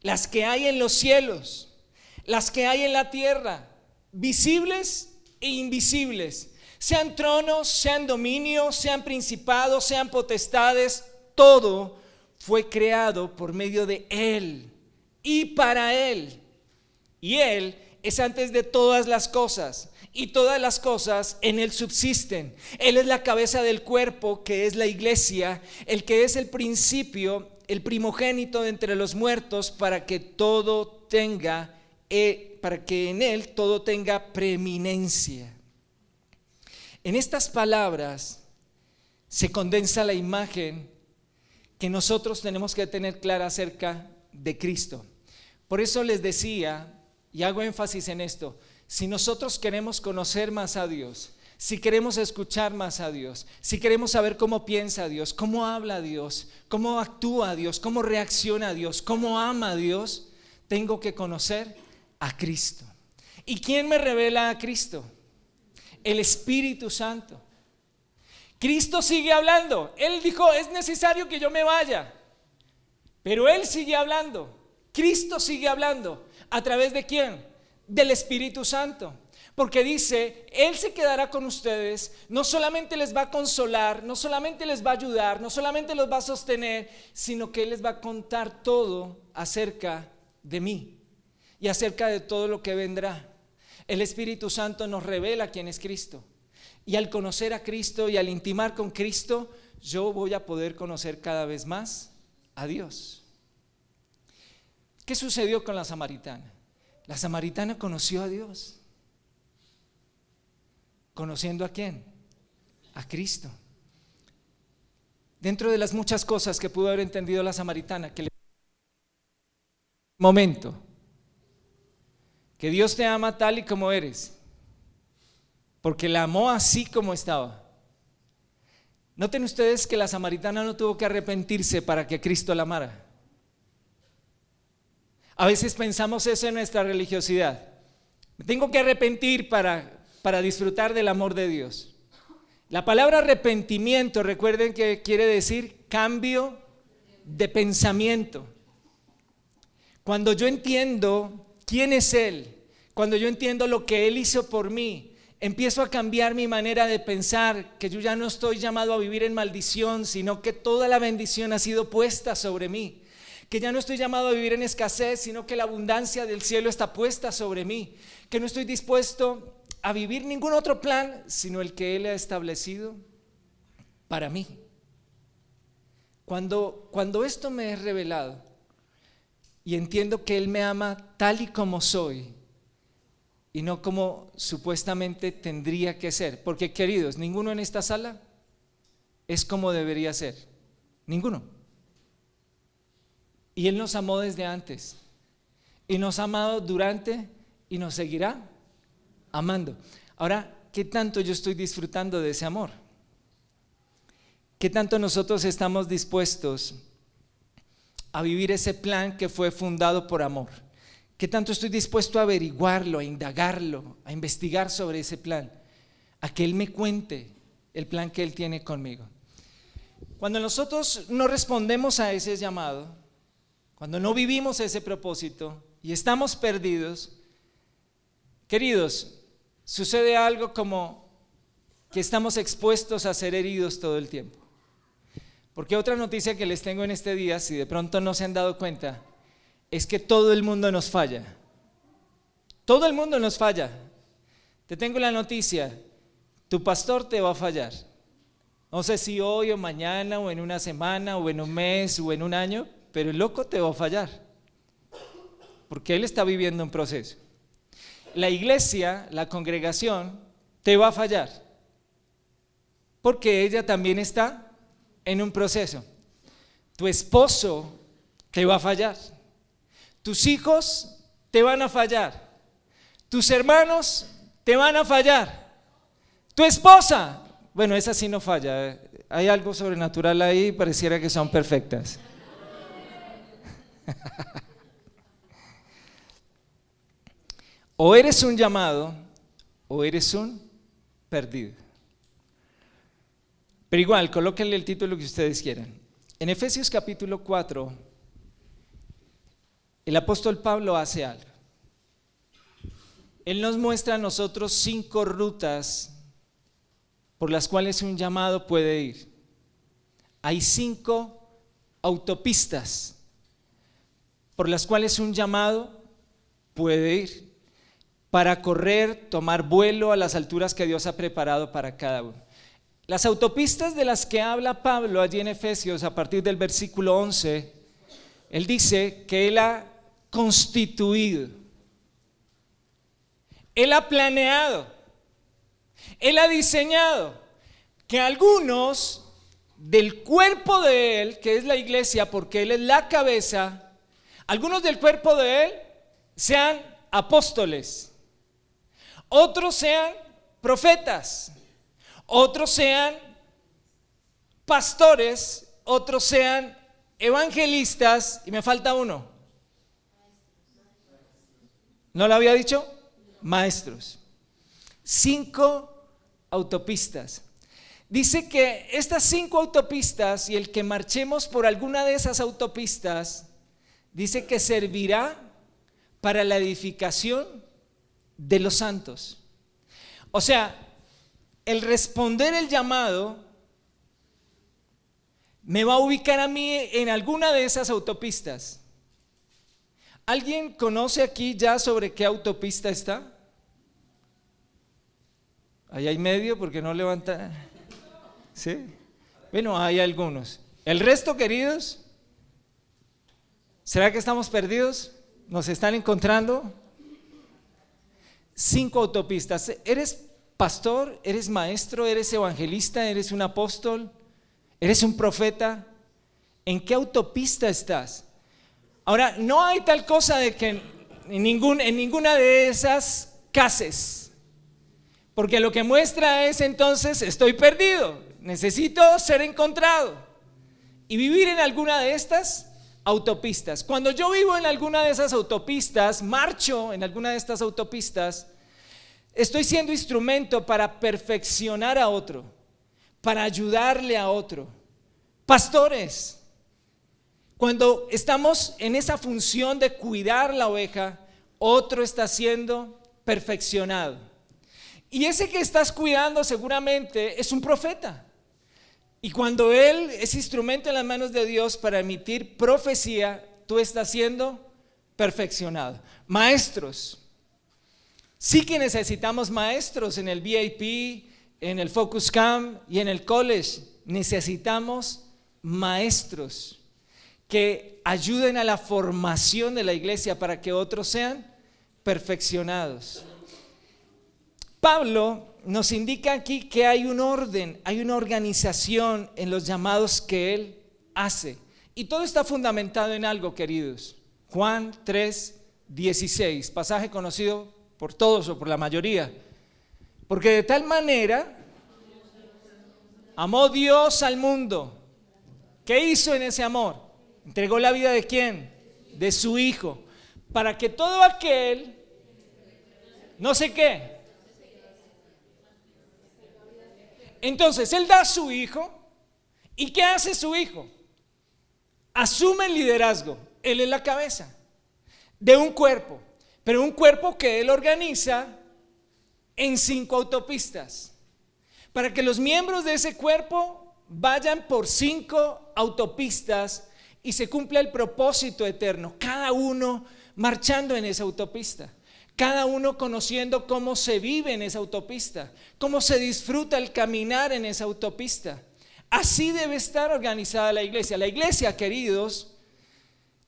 las que hay en los cielos, las que hay en la tierra, visibles e invisibles, sean tronos, sean dominios, sean principados, sean potestades, todo fue creado por medio de Él y para Él. Y Él es antes de todas las cosas, y todas las cosas en Él subsisten. Él es la cabeza del cuerpo, que es la iglesia, el que es el principio, el primogénito de entre los muertos, para que en Él todo tenga preeminencia. En estas palabras se condensa la imagen que nosotros tenemos que tener clara acerca de Cristo. Por eso les decía, y hago énfasis en esto, si nosotros queremos conocer más a Dios, si queremos escuchar más a Dios, si queremos saber cómo piensa Dios, cómo habla Dios, cómo actúa Dios, cómo reacciona Dios, cómo ama a Dios, tengo que conocer a Cristo. ¿Y quién me revela a Cristo? El Espíritu Santo. Cristo sigue hablando. Él dijo, es necesario que yo me vaya, pero Él sigue hablando. Cristo sigue hablando. ¿A través de quién? Del Espíritu Santo. Porque dice, Él se quedará con ustedes, no solamente les va a consolar, no solamente les va a ayudar, no solamente los va a sostener, sino que Él les va a contar todo acerca de mí y acerca de todo lo que vendrá. El Espíritu Santo nos revela quién es Cristo. Y al conocer a Cristo y al intimar con Cristo, yo voy a poder conocer cada vez más a Dios. ¿Qué sucedió con la samaritana? La samaritana conoció a Dios. ¿Conociendo a quién? A Cristo. Dentro de las muchas cosas que pudo haber entendido la samaritana, que momento, que Dios te ama tal y como eres, porque la amó así como estaba. Noten ustedes que la samaritana no tuvo que arrepentirse para que Cristo la amara. A veces pensamos eso en nuestra religiosidad. Me tengo que arrepentir para disfrutar del amor de Dios. La palabra arrepentimiento, recuerden que quiere decir cambio de pensamiento. Cuando yo entiendo quién es Él, cuando yo entiendo lo que Él hizo por mí, empiezo a cambiar mi manera de pensar, que yo ya no estoy llamado a vivir en maldición, sino que toda la bendición ha sido puesta sobre mí. Que ya no estoy llamado a vivir en escasez, sino que la abundancia del cielo está puesta sobre mí. Que no estoy dispuesto a vivir ningún otro plan, sino el que Él ha establecido para mí. Cuando esto me es revelado y entiendo que Él me ama tal y como soy y no como supuestamente tendría que ser, porque queridos, ninguno en esta sala es como debería ser, ninguno. Y Él nos amó desde antes y nos ha amado durante y nos seguirá amando. Ahora, ¿qué tanto yo estoy disfrutando de ese amor? ¿Qué tanto nosotros estamos dispuestos a vivir ese plan que fue fundado por amor? ¿Qué tanto estoy dispuesto a averiguarlo, a indagarlo, a investigar sobre ese plan? A que Él me cuente el plan que Él tiene conmigo. Cuando nosotros no respondemos a ese llamado, cuando no vivimos ese propósito y estamos perdidos, queridos, sucede algo como que estamos expuestos a ser heridos todo el tiempo. Porque otra noticia que les tengo en este día, si de pronto no se han dado cuenta, es que todo el mundo nos falla. Todo el mundo nos falla. Te tengo la noticia, tu pastor te va a fallar. No sé si hoy o mañana o en una semana o en un mes o en un año, pero el loco te va a fallar. Porque él está viviendo un proceso. La iglesia, la congregación, te va a fallar. Porque ella también está en un proceso. Tu esposo te va a fallar. Tus hijos te van a fallar. Tus hermanos te van a fallar. Tu esposa, bueno, esa sí no falla. Hay algo sobrenatural ahí, pareciera que son perfectas. O eres un llamado o eres un perdido. Pero igual, colóquenle el título que ustedes quieran. En Efesios capítulo 4, el apóstol Pablo hace algo. Él nos muestra a nosotros 5 rutas por las cuales un llamado puede ir. Hay 5 autopistas por las cuales un llamado puede ir para correr, tomar vuelo a las alturas que Dios ha preparado para cada uno. Las autopistas de las que habla Pablo allí en Efesios a partir del versículo 11, él dice que él ha constituido, él ha planeado, Él ha diseñado que algunos del cuerpo de Él, que es la iglesia, porque Él es la cabeza, algunos del cuerpo de Él sean apóstoles, otros sean profetas, otros sean pastores, otros sean evangelistas, y me falta uno. ¿No lo había dicho? Maestros. 5 autopistas. Dice que estas 5 autopistas y el que marchemos por alguna de esas autopistas, dice que servirá para la edificación de los santos. O sea, el responder el llamado me va a ubicar a mí en alguna de esas autopistas. ¿Alguien conoce aquí ya sobre qué autopista está? Ahí hay medio porque no levanta. ¿Sí? Bueno, hay algunos. ¿El resto, queridos? ¿Será que estamos perdidos? ¿Nos están encontrando? 5 autopistas. ¿Eres pastor? ¿Eres maestro? ¿Eres evangelista? ¿Eres un apóstol? ¿Eres un profeta? ¿En qué autopista estás? Ahora, no hay tal cosa de que en ninguna de esas cases, porque lo que muestra es entonces estoy perdido, necesito ser encontrado y vivir en alguna de estas autopistas. Cuando yo vivo en alguna de esas autopistas, marcho en alguna de estas autopistas, estoy siendo instrumento para perfeccionar a otro, para ayudarle a otro. Pastores, cuando estamos en esa función de cuidar la oveja, otro está siendo perfeccionado. Y ese que estás cuidando seguramente es un profeta. Y cuando él es instrumento en las manos de Dios para emitir profecía, tú estás siendo perfeccionado. Maestros. Sí que necesitamos maestros en el VIP, en el Focus Camp y en el college. Necesitamos maestros que ayuden a la formación de la iglesia para que otros sean perfeccionados. Pablo nos indica aquí que hay un orden, hay una organización en los llamados que él hace. Y todo está fundamentado en algo, queridos. Juan 3:16, pasaje conocido por todos o por la mayoría. Porque de tal manera amó Dios al mundo. ¿Qué hizo en ese amor? ¿Entregó la vida de quién? De su Hijo, para que todo aquel, no sé qué. Entonces, Él da a su Hijo, ¿y qué hace su Hijo? Asume el liderazgo, Él es la cabeza de un cuerpo, pero un cuerpo que Él organiza en 5 autopistas, para que los miembros de ese cuerpo vayan por 5 autopistas y se cumpla el propósito eterno, cada uno marchando en esa autopista, cada uno conociendo cómo se vive en esa autopista, cómo se disfruta el caminar en esa autopista. Así debe estar organizada la iglesia. La iglesia, queridos,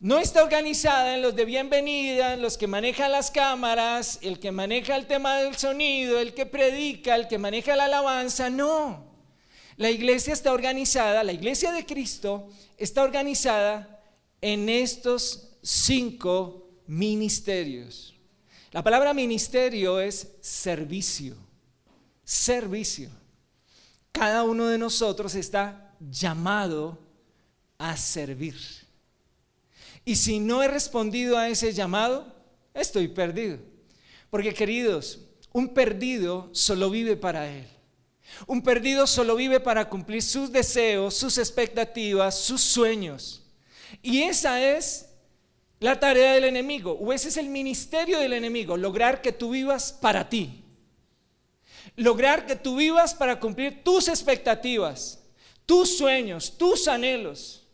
no está organizada en los de bienvenida, en los que manejan las cámaras, el que maneja el tema del sonido, el que predica, el que maneja la alabanza, no. La iglesia está organizada, la iglesia de Cristo está organizada en estos 5 ministerios. La palabra ministerio es servicio, servicio. Cada uno de nosotros está llamado a servir. Y si no he respondido a ese llamado, estoy perdido. Porque, queridos, un perdido solo vive para él. Un perdido solo vive para cumplir sus deseos, sus expectativas, sus sueños. Y esa es la tarea del enemigo, o ese es el ministerio del enemigo, lograr que tú vivas para ti. Lograr que tú vivas para cumplir tus expectativas, tus sueños, tus anhelos.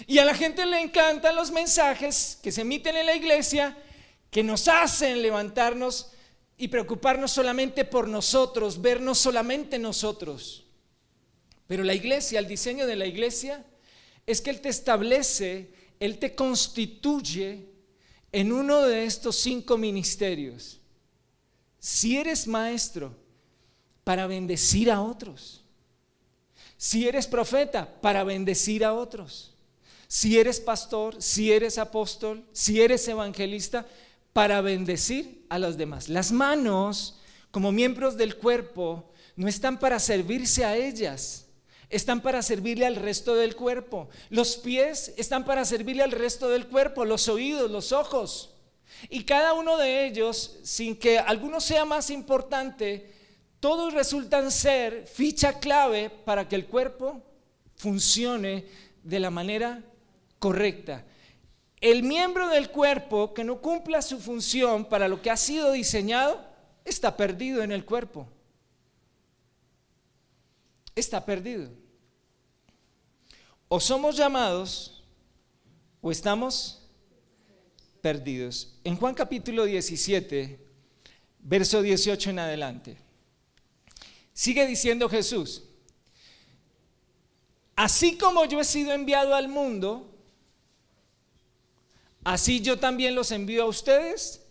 Y a la gente le encantan los mensajes que se emiten en la iglesia, que nos hacen levantarnos y preocuparnos solamente por nosotros, vernos solamente nosotros. Pero la iglesia, el diseño de la iglesia es que Él te establece, Él te constituye en uno de estos 5 ministerios. Si eres maestro, para bendecir a otros. Si eres profeta, para bendecir a otros. Si eres pastor, si eres apóstol, si eres evangelista, para bendecir a los demás. Las manos, como miembros del cuerpo, no están para servirse a ellas, están para servirle al resto del cuerpo. Los pies están para servirle al resto del cuerpo, los oídos, los ojos. Y cada uno de ellos, sin que alguno sea más importante, todos resultan ser ficha clave para que el cuerpo funcione de la manera correcta. El miembro del cuerpo que no cumpla su función para lo que ha sido diseñado, está perdido en el cuerpo. Está perdido. O somos llamados o estamos perdidos. En Juan capítulo 17, verso 18 en adelante, sigue diciendo Jesús: así como yo he sido enviado al mundo, así yo también los envío a ustedes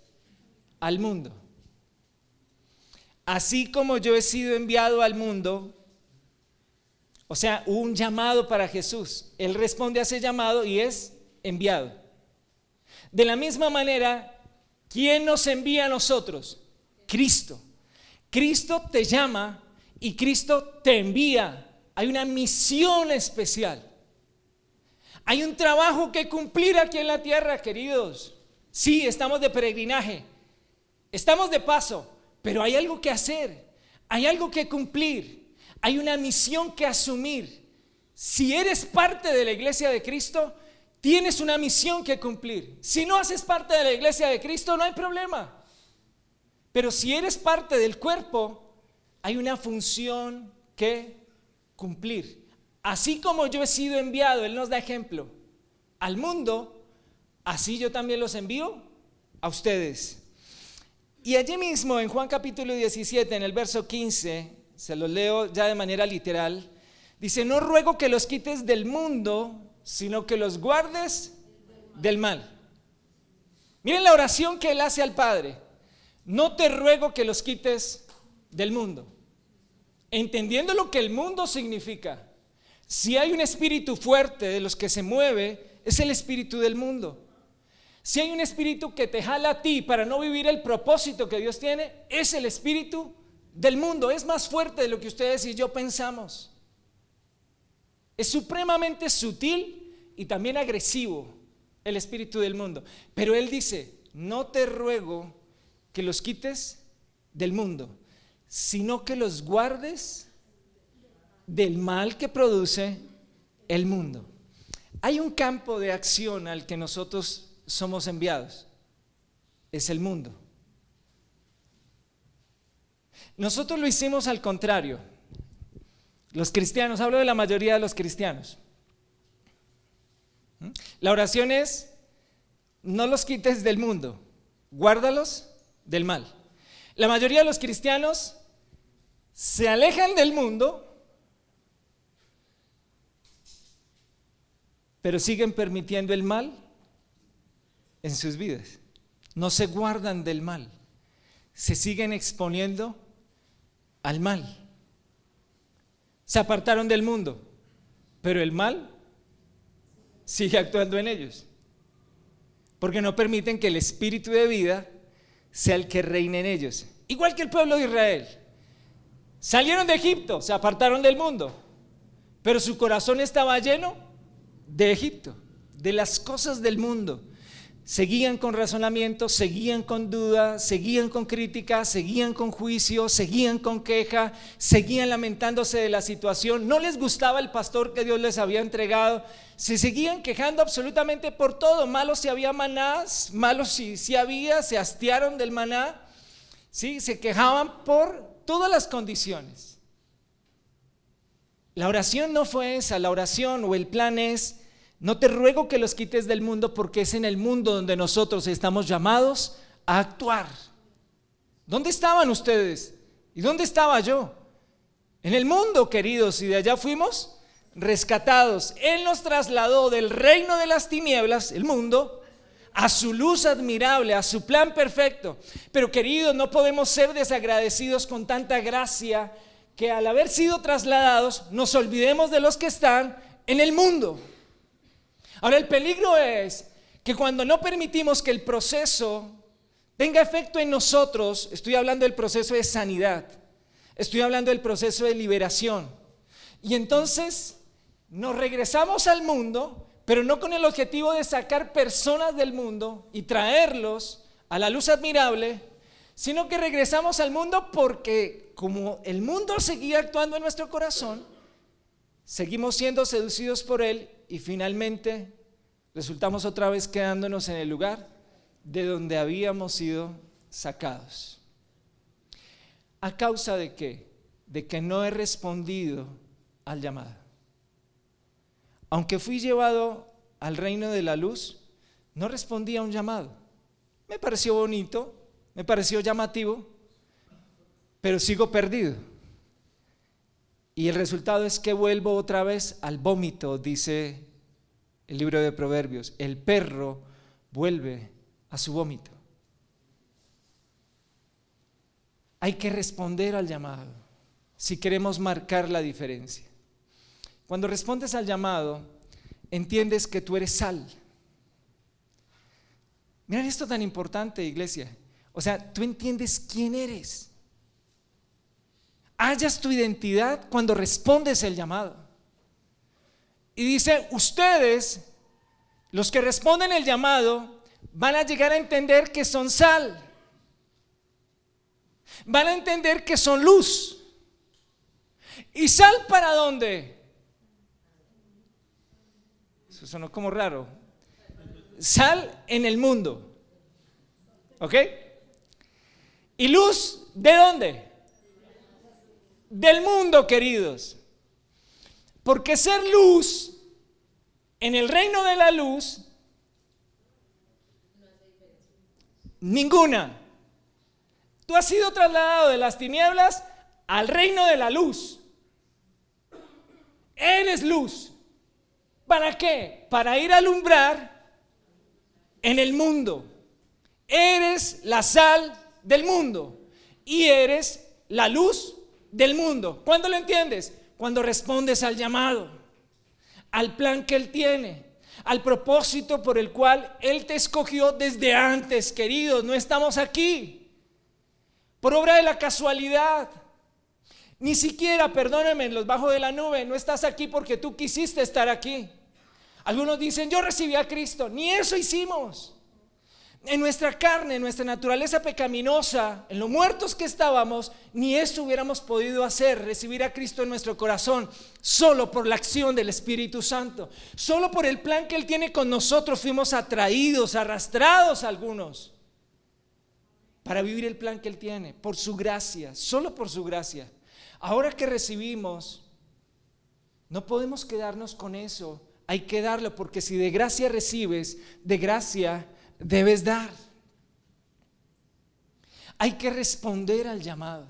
al mundo. Así como yo he sido enviado al mundo, o sea, un llamado para Jesús. Él responde a ese llamado y es enviado. De la misma manera, ¿quién nos envía a nosotros? Cristo. Cristo te llama y Cristo te envía. Hay una misión especial. Hay un trabajo que cumplir aquí en la tierra, queridos. Sí, estamos de peregrinaje, estamos de paso, pero hay algo que hacer, hay algo que cumplir, hay una misión que asumir. Si eres parte de la iglesia de Cristo, tienes una misión que cumplir. Si no haces parte de la iglesia de Cristo, no hay problema. Pero si eres parte del cuerpo, hay una función que cumplir. Así como yo he sido enviado, Él nos da ejemplo, al mundo, así yo también los envío a ustedes. Y allí mismo en Juan capítulo 17, en el verso 15, se lo leo ya de manera literal, dice: no ruego que los quites del mundo, sino que los guardes del mal. Miren la oración que Él hace al Padre: no te ruego que los quites del mundo. Entendiendo lo que el mundo significa. Si hay un espíritu fuerte de los que se mueve, es el espíritu del mundo. Si hay un espíritu que te jala a ti para no vivir el propósito que Dios tiene, es el espíritu del mundo. Es más fuerte de lo que ustedes y yo pensamos. Es supremamente sutil y también agresivo el espíritu del mundo. Pero Él dice: no te ruego que los quites del mundo, sino que los guardes del mal que produce el mundo. Hay un campo de acción al que nosotros somos enviados, es el mundo. Nosotros lo hicimos al contrario. Los cristianos, hablo de la mayoría de los cristianos. La oración es: no los quites del mundo, guárdalos del mal. La mayoría de los cristianos se alejan del mundo, pero siguen permitiendo el mal en sus vidas. No se guardan del mal, se siguen exponiendo al mal. Se apartaron del mundo, pero el mal sigue actuando en ellos, porque no permiten que el espíritu de vida sea el que reine en ellos. Igual que el pueblo de Israel. Salieron de Egipto, se apartaron del mundo, pero su corazón estaba lleno de Egipto, de las cosas del mundo. Seguían con razonamiento, seguían con duda, seguían con crítica, seguían con juicio, seguían con queja, seguían lamentándose de la situación. No les gustaba el pastor que Dios les había entregado. Se seguían quejando absolutamente por todo. Malo si había maná, malo si había, se hastiaron del maná. ¿Sí? Se quejaban por todas las condiciones. La oración no fue esa. La oración o el plan es: no te ruego que los quites del mundo, porque es en el mundo donde nosotros estamos llamados a actuar. ¿Dónde estaban ustedes? ¿Y dónde estaba yo? En el mundo, queridos, y de allá fuimos rescatados. Él nos trasladó del reino de las tinieblas, el mundo, a su luz admirable, a su plan perfecto. Pero queridos, no podemos ser desagradecidos con tanta gracia que al haber sido trasladados nos olvidemos de los que están en el mundo. Ahora, el peligro es que cuando no permitimos que el proceso tenga efecto en nosotros, estoy hablando del proceso de sanidad, estoy hablando del proceso de liberación, y entonces nos regresamos al mundo, pero no con el objetivo de sacar personas del mundo y traerlos a la luz admirable, sino que regresamos al mundo porque como el mundo seguía actuando en nuestro corazón, seguimos siendo seducidos por él y finalmente resultamos otra vez quedándonos en el lugar de donde habíamos sido sacados. ¿A causa de qué? De que no he respondido al llamado. Aunque fui llevado al reino de la luz, no respondí a un llamado. Me pareció bonito, me pareció llamativo, pero sigo perdido. Y el resultado es que vuelvo otra vez al vómito, dice el libro de Proverbios. El perro vuelve a su vómito. Hay que responder al llamado si queremos marcar la diferencia. Cuando respondes al llamado, entiendes que tú eres sal. Miren esto tan importante, iglesia. O sea, tú entiendes quién eres. Hallas tu identidad cuando respondes el llamado. Y dice, ustedes, los que responden el llamado, van a llegar a entender que son sal. Van a entender que son luz. ¿Y sal para dónde? Eso sonó como raro. Sal en el mundo. ¿Ok? ¿Y luz de dónde? Del mundo, queridos. Porque ser luz en el reino de la luz, ninguna. Tú has sido trasladado de las tinieblas al reino de la luz. Eres luz. ¿Para qué? Para ir a alumbrar en el mundo. Eres la sal del mundo y eres la luz del mundo. ¿Cuándo lo entiendes? Cuando respondes al llamado, al plan que Él tiene, al propósito por el cual Él te escogió desde antes, queridos. No estamos aquí por obra de la casualidad. Ni siquiera, perdónenme, los bajos de la nube, no estás aquí porque tú quisiste estar aquí. Algunos dicen, yo recibí a Cristo. Ni eso hicimos. En nuestra carne, en nuestra naturaleza pecaminosa, en lo muertos que estábamos, ni eso hubiéramos podido hacer, recibir a Cristo en nuestro corazón, solo por la acción del Espíritu Santo, solo por el plan que Él tiene con nosotros fuimos atraídos, arrastrados algunos, para vivir el plan que Él tiene, por su gracia, solo por su gracia. Ahora que recibimos, no podemos quedarnos con eso, hay que darlo, porque si de gracia recibes, de gracia debes dar. Hay que responder al llamado.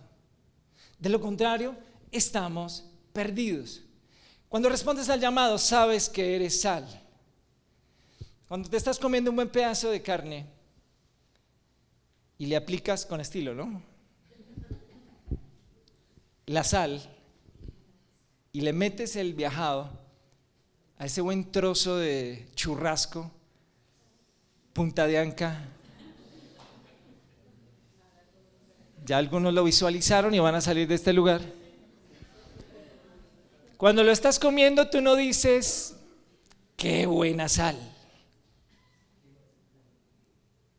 De lo contrario, estamos perdidos. Cuando respondes al llamado, sabes que eres sal. Cuando te estás comiendo un buen pedazo de carne y le aplicas con estilo, ¿no? La sal y le metes el viajado a ese buen trozo de churrasco, punta de anca. Ya algunos lo visualizaron y van a salir de este lugar. Cuando lo estás comiendo, tú no dices, qué buena sal.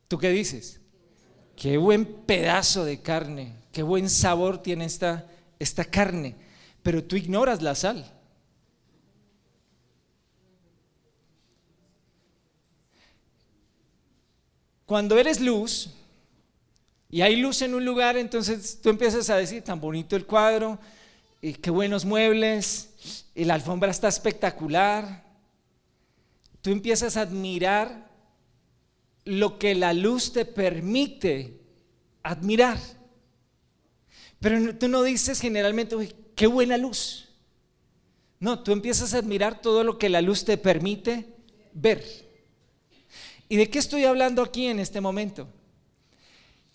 ¿Tú qué dices? Qué buen pedazo de carne, qué buen sabor tiene esta carne. Pero tú ignoras la sal. Cuando eres luz y hay luz en un lugar, entonces tú empiezas a decir, tan bonito el cuadro, y qué buenos muebles, y la alfombra está espectacular. Tú empiezas a admirar lo que la luz te permite admirar. Pero tú no dices generalmente, uy, qué buena luz. No, tú empiezas a admirar todo lo que la luz te permite ver. ¿Y de qué estoy hablando aquí en este momento?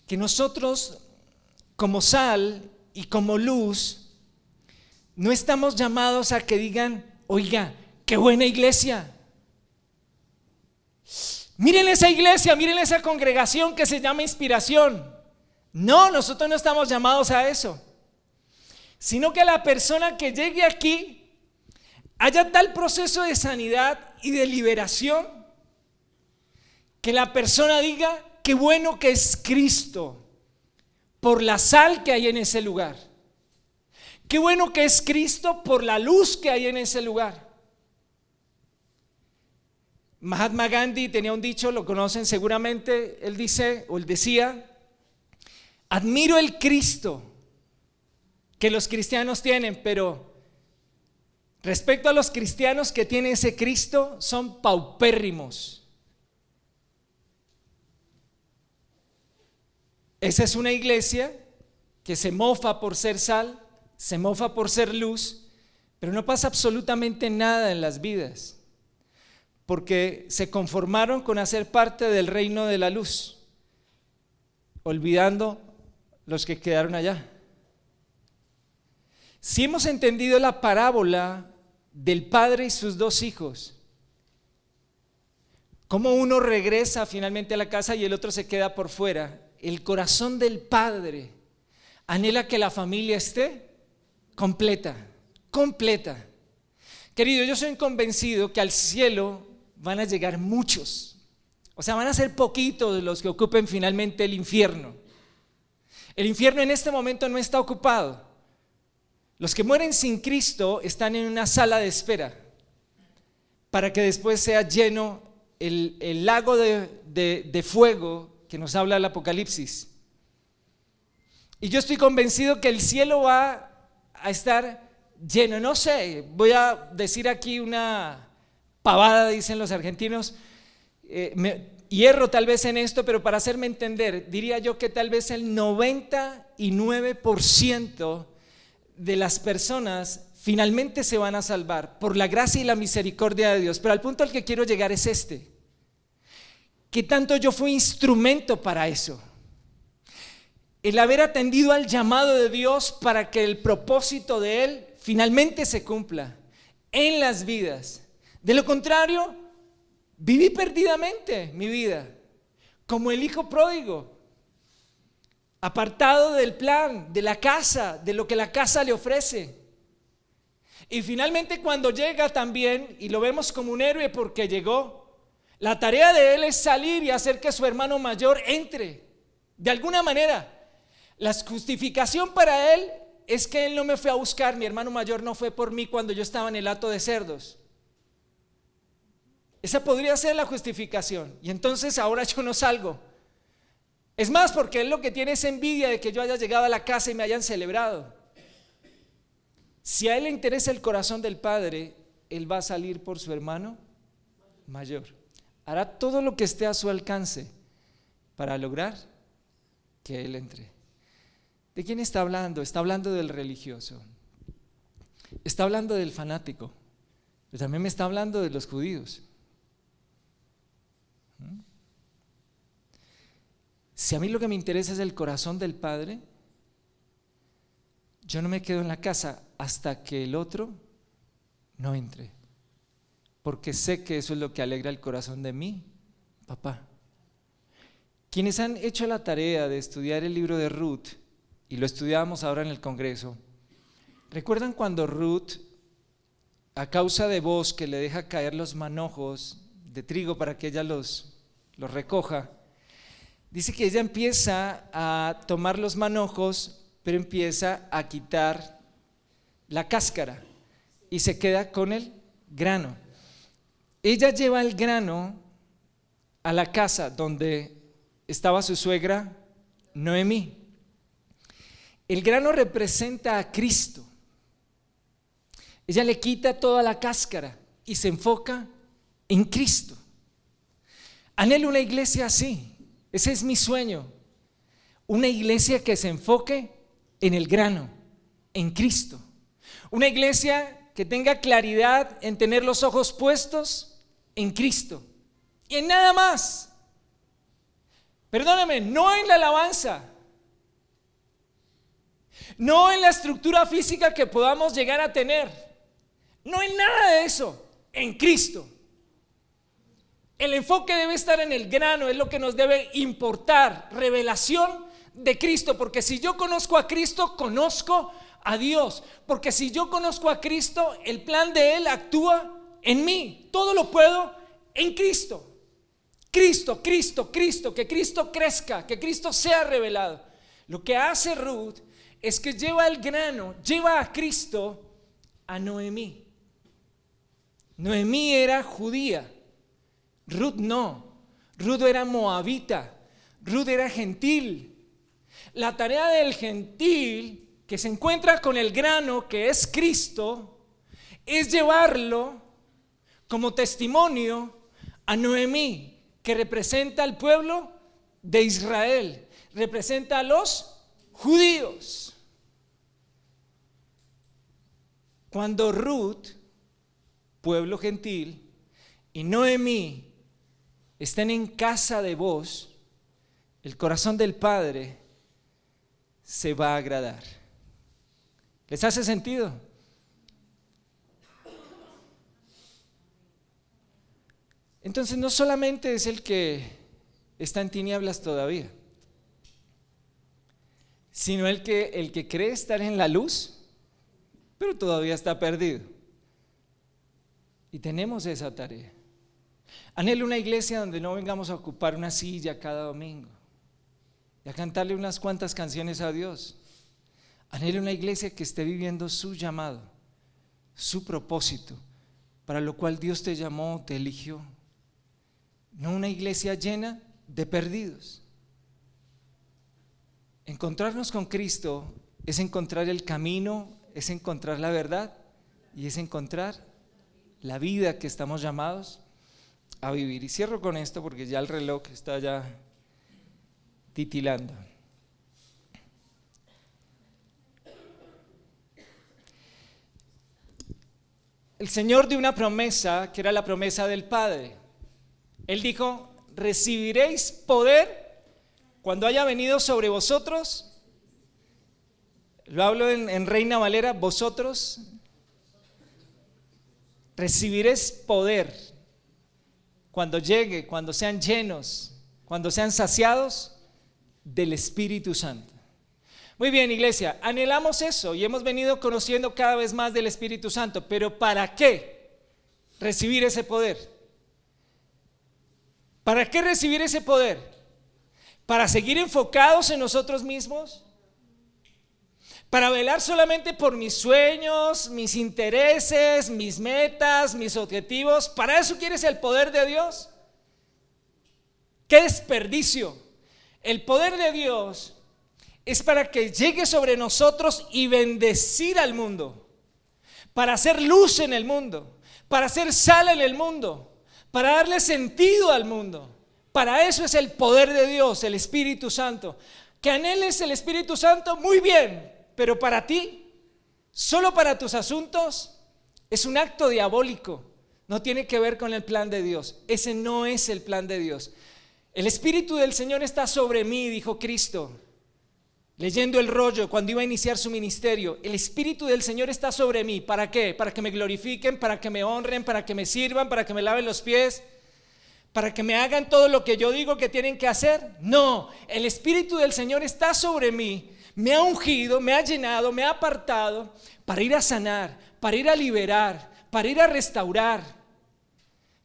Que nosotros, como sal y como luz, no estamos llamados a que digan, oiga, qué buena iglesia. Miren esa iglesia, miren esa congregación que se llama Inspiración. No, nosotros no estamos llamados a eso. Sino que la persona que llegue aquí haya tal proceso de sanidad y de liberación que la persona diga, qué bueno que es Cristo por la sal que hay en ese lugar. Qué bueno que es Cristo por la luz que hay en ese lugar. Mahatma Gandhi tenía un dicho, lo conocen seguramente, él decía, admiro el Cristo que los cristianos tienen, pero respecto a los cristianos que tienen ese Cristo, son paupérrimos. Esa es una iglesia que se mofa por ser sal, se mofa por ser luz, pero no pasa absolutamente nada en las vidas, porque se conformaron con hacer parte del reino de la luz, olvidando los que quedaron allá. Si hemos entendido la parábola del padre y sus dos hijos, cómo uno regresa finalmente a la casa y el otro se queda por fuera, el corazón del padre anhela que la familia esté completa. Querido, yo soy convencido que al cielo van a llegar muchos, o sea, van a ser poquitos los que ocupen finalmente el infierno. El infierno en este momento no está ocupado. Los que mueren sin Cristo están en una sala de espera para que después sea lleno el lago de fuego que nos habla el Apocalipsis. Y yo estoy convencido que el cielo va a estar lleno. No sé, voy a decir aquí una pavada, dicen los argentinos, hierro tal vez en esto, pero para hacerme entender, diría yo que tal vez el 99% de las personas finalmente se van a salvar por la gracia y la misericordia de Dios. Pero al punto al que quiero llegar es este: que tanto yo fui instrumento para eso, el haber atendido al llamado de Dios para que el propósito de Él finalmente se cumpla en las vidas. De lo contrario, viví perdidamente mi vida, como el hijo pródigo, apartado del plan, de la casa, de lo que la casa le ofrece. Y finalmente cuando llega también, y lo vemos como un héroe porque llegó, la tarea de él es salir y hacer que su hermano mayor entre. De alguna manera, la justificación para él es que él no me fue a buscar, mi hermano mayor no fue por mí cuando yo estaba en el hato de cerdos. Esa podría ser la justificación. Y entonces ahora yo no salgo. Es más, porque él lo que tiene es envidia de que yo haya llegado a la casa y me hayan celebrado. Si a él le interesa el corazón del Padre, él va a salir por su hermano mayor. Hará todo lo que esté a su alcance para lograr que él entre. ¿De quién está hablando? Está hablando del religioso. Está hablando del fanático. Pero también me está hablando de los judíos. Si a mí lo que me interesa es el corazón del Padre, yo no me quedo en la casa hasta que el otro no entre, porque sé que eso es lo que alegra el corazón de mi papá. Quienes han hecho la tarea de estudiar el libro de Ruth, y lo estudiamos ahora en el Congreso, ¿recuerdan cuando Ruth, a causa de Boaz que le deja caer los manojos de trigo para que ella los recoja? Dice que ella empieza a tomar los manojos, pero empieza a quitar la cáscara y se queda con el grano. Ella lleva el grano a la casa donde estaba su suegra Noemí. El grano representa a Cristo. Ella le quita toda la cáscara y se enfoca en Cristo. Anhelo una iglesia así. Ese es mi sueño, una iglesia que se enfoque en el grano, en Cristo. Una iglesia que tenga claridad en tener los ojos puestos en Cristo y en nada más. Perdóname, no en la alabanza, no en la estructura física que podamos llegar a tener, no en nada de eso, en Cristo. El enfoque debe estar en el grano, es lo que nos debe importar, revelación de Cristo, porque si yo conozco a Cristo, conozco a Dios, porque si yo conozco a Cristo, el plan de Él actúa en mí, todo lo puedo en Cristo. Cristo, Cristo, Cristo, que Cristo crezca, que Cristo sea revelado. Lo que hace Ruth es que lleva el grano, lleva a Cristo a Noemí. Noemí era judía, Ruth no, Ruth era moabita, Ruth era gentil. La tarea del gentil que se encuentra con el grano que es Cristo es llevarlo como testimonio a Noemí, que representa al pueblo de Israel, representa a los judíos. Cuando Ruth, pueblo gentil, y Noemí estén en casa de vos, el corazón del Padre se va a agradar. ¿Les hace sentido? Entonces no solamente es el que está en tinieblas todavía, sino el que cree estar en la luz, pero todavía está perdido. Y tenemos esa tarea. Anhelo una iglesia donde no vengamos a ocupar una silla cada domingo y a cantarle unas cuantas canciones a Dios. Anhelo una iglesia que esté viviendo su llamado, su propósito, para lo cual Dios te llamó, te eligió. No una iglesia llena de perdidos. Encontrarnos con Cristo es encontrar el camino, es encontrar la verdad y es encontrar la vida que estamos llamados a vivir. Y cierro con esto porque ya el reloj está ya titilando. El Señor dio una promesa que era la promesa del Padre. Él dijo: recibiréis poder cuando haya venido sobre vosotros. Lo hablo en Reina Valera, vosotros recibiréis poder cuando llegue, cuando sean llenos, cuando sean saciados del Espíritu Santo. Muy bien, iglesia, anhelamos eso y hemos venido conociendo cada vez más del Espíritu Santo, pero ¿para qué recibir ese poder? ¿Para qué recibir ese poder? ¿Para seguir enfocados en nosotros mismos? ¿Para velar solamente por mis sueños, mis intereses, mis metas, mis objetivos? ¿Para eso quieres el poder de Dios? ¡Qué desperdicio! El poder de Dios es para que llegue sobre nosotros y bendecir al mundo, para hacer luz en el mundo, para hacer sal en el mundo, para darle sentido al mundo. Para eso es el poder de Dios, el Espíritu Santo. Que anheles el Espíritu Santo, muy bien, pero para ti, solo para tus asuntos, es un acto diabólico. No tiene que ver con el plan de Dios. Ese no es el plan de Dios. El Espíritu del Señor está sobre mí, dijo Cristo, leyendo el rollo cuando iba a iniciar su ministerio. El Espíritu del Señor está sobre mí. ¿Para qué? Para que me glorifiquen, para que me honren, para que me sirvan, para que me laven los pies, para que me hagan todo lo que yo digo que tienen que hacer. No, el Espíritu del Señor está sobre mí. Me ha ungido, me ha llenado, me ha apartado para ir a sanar, para ir a liberar, para ir a restaurar,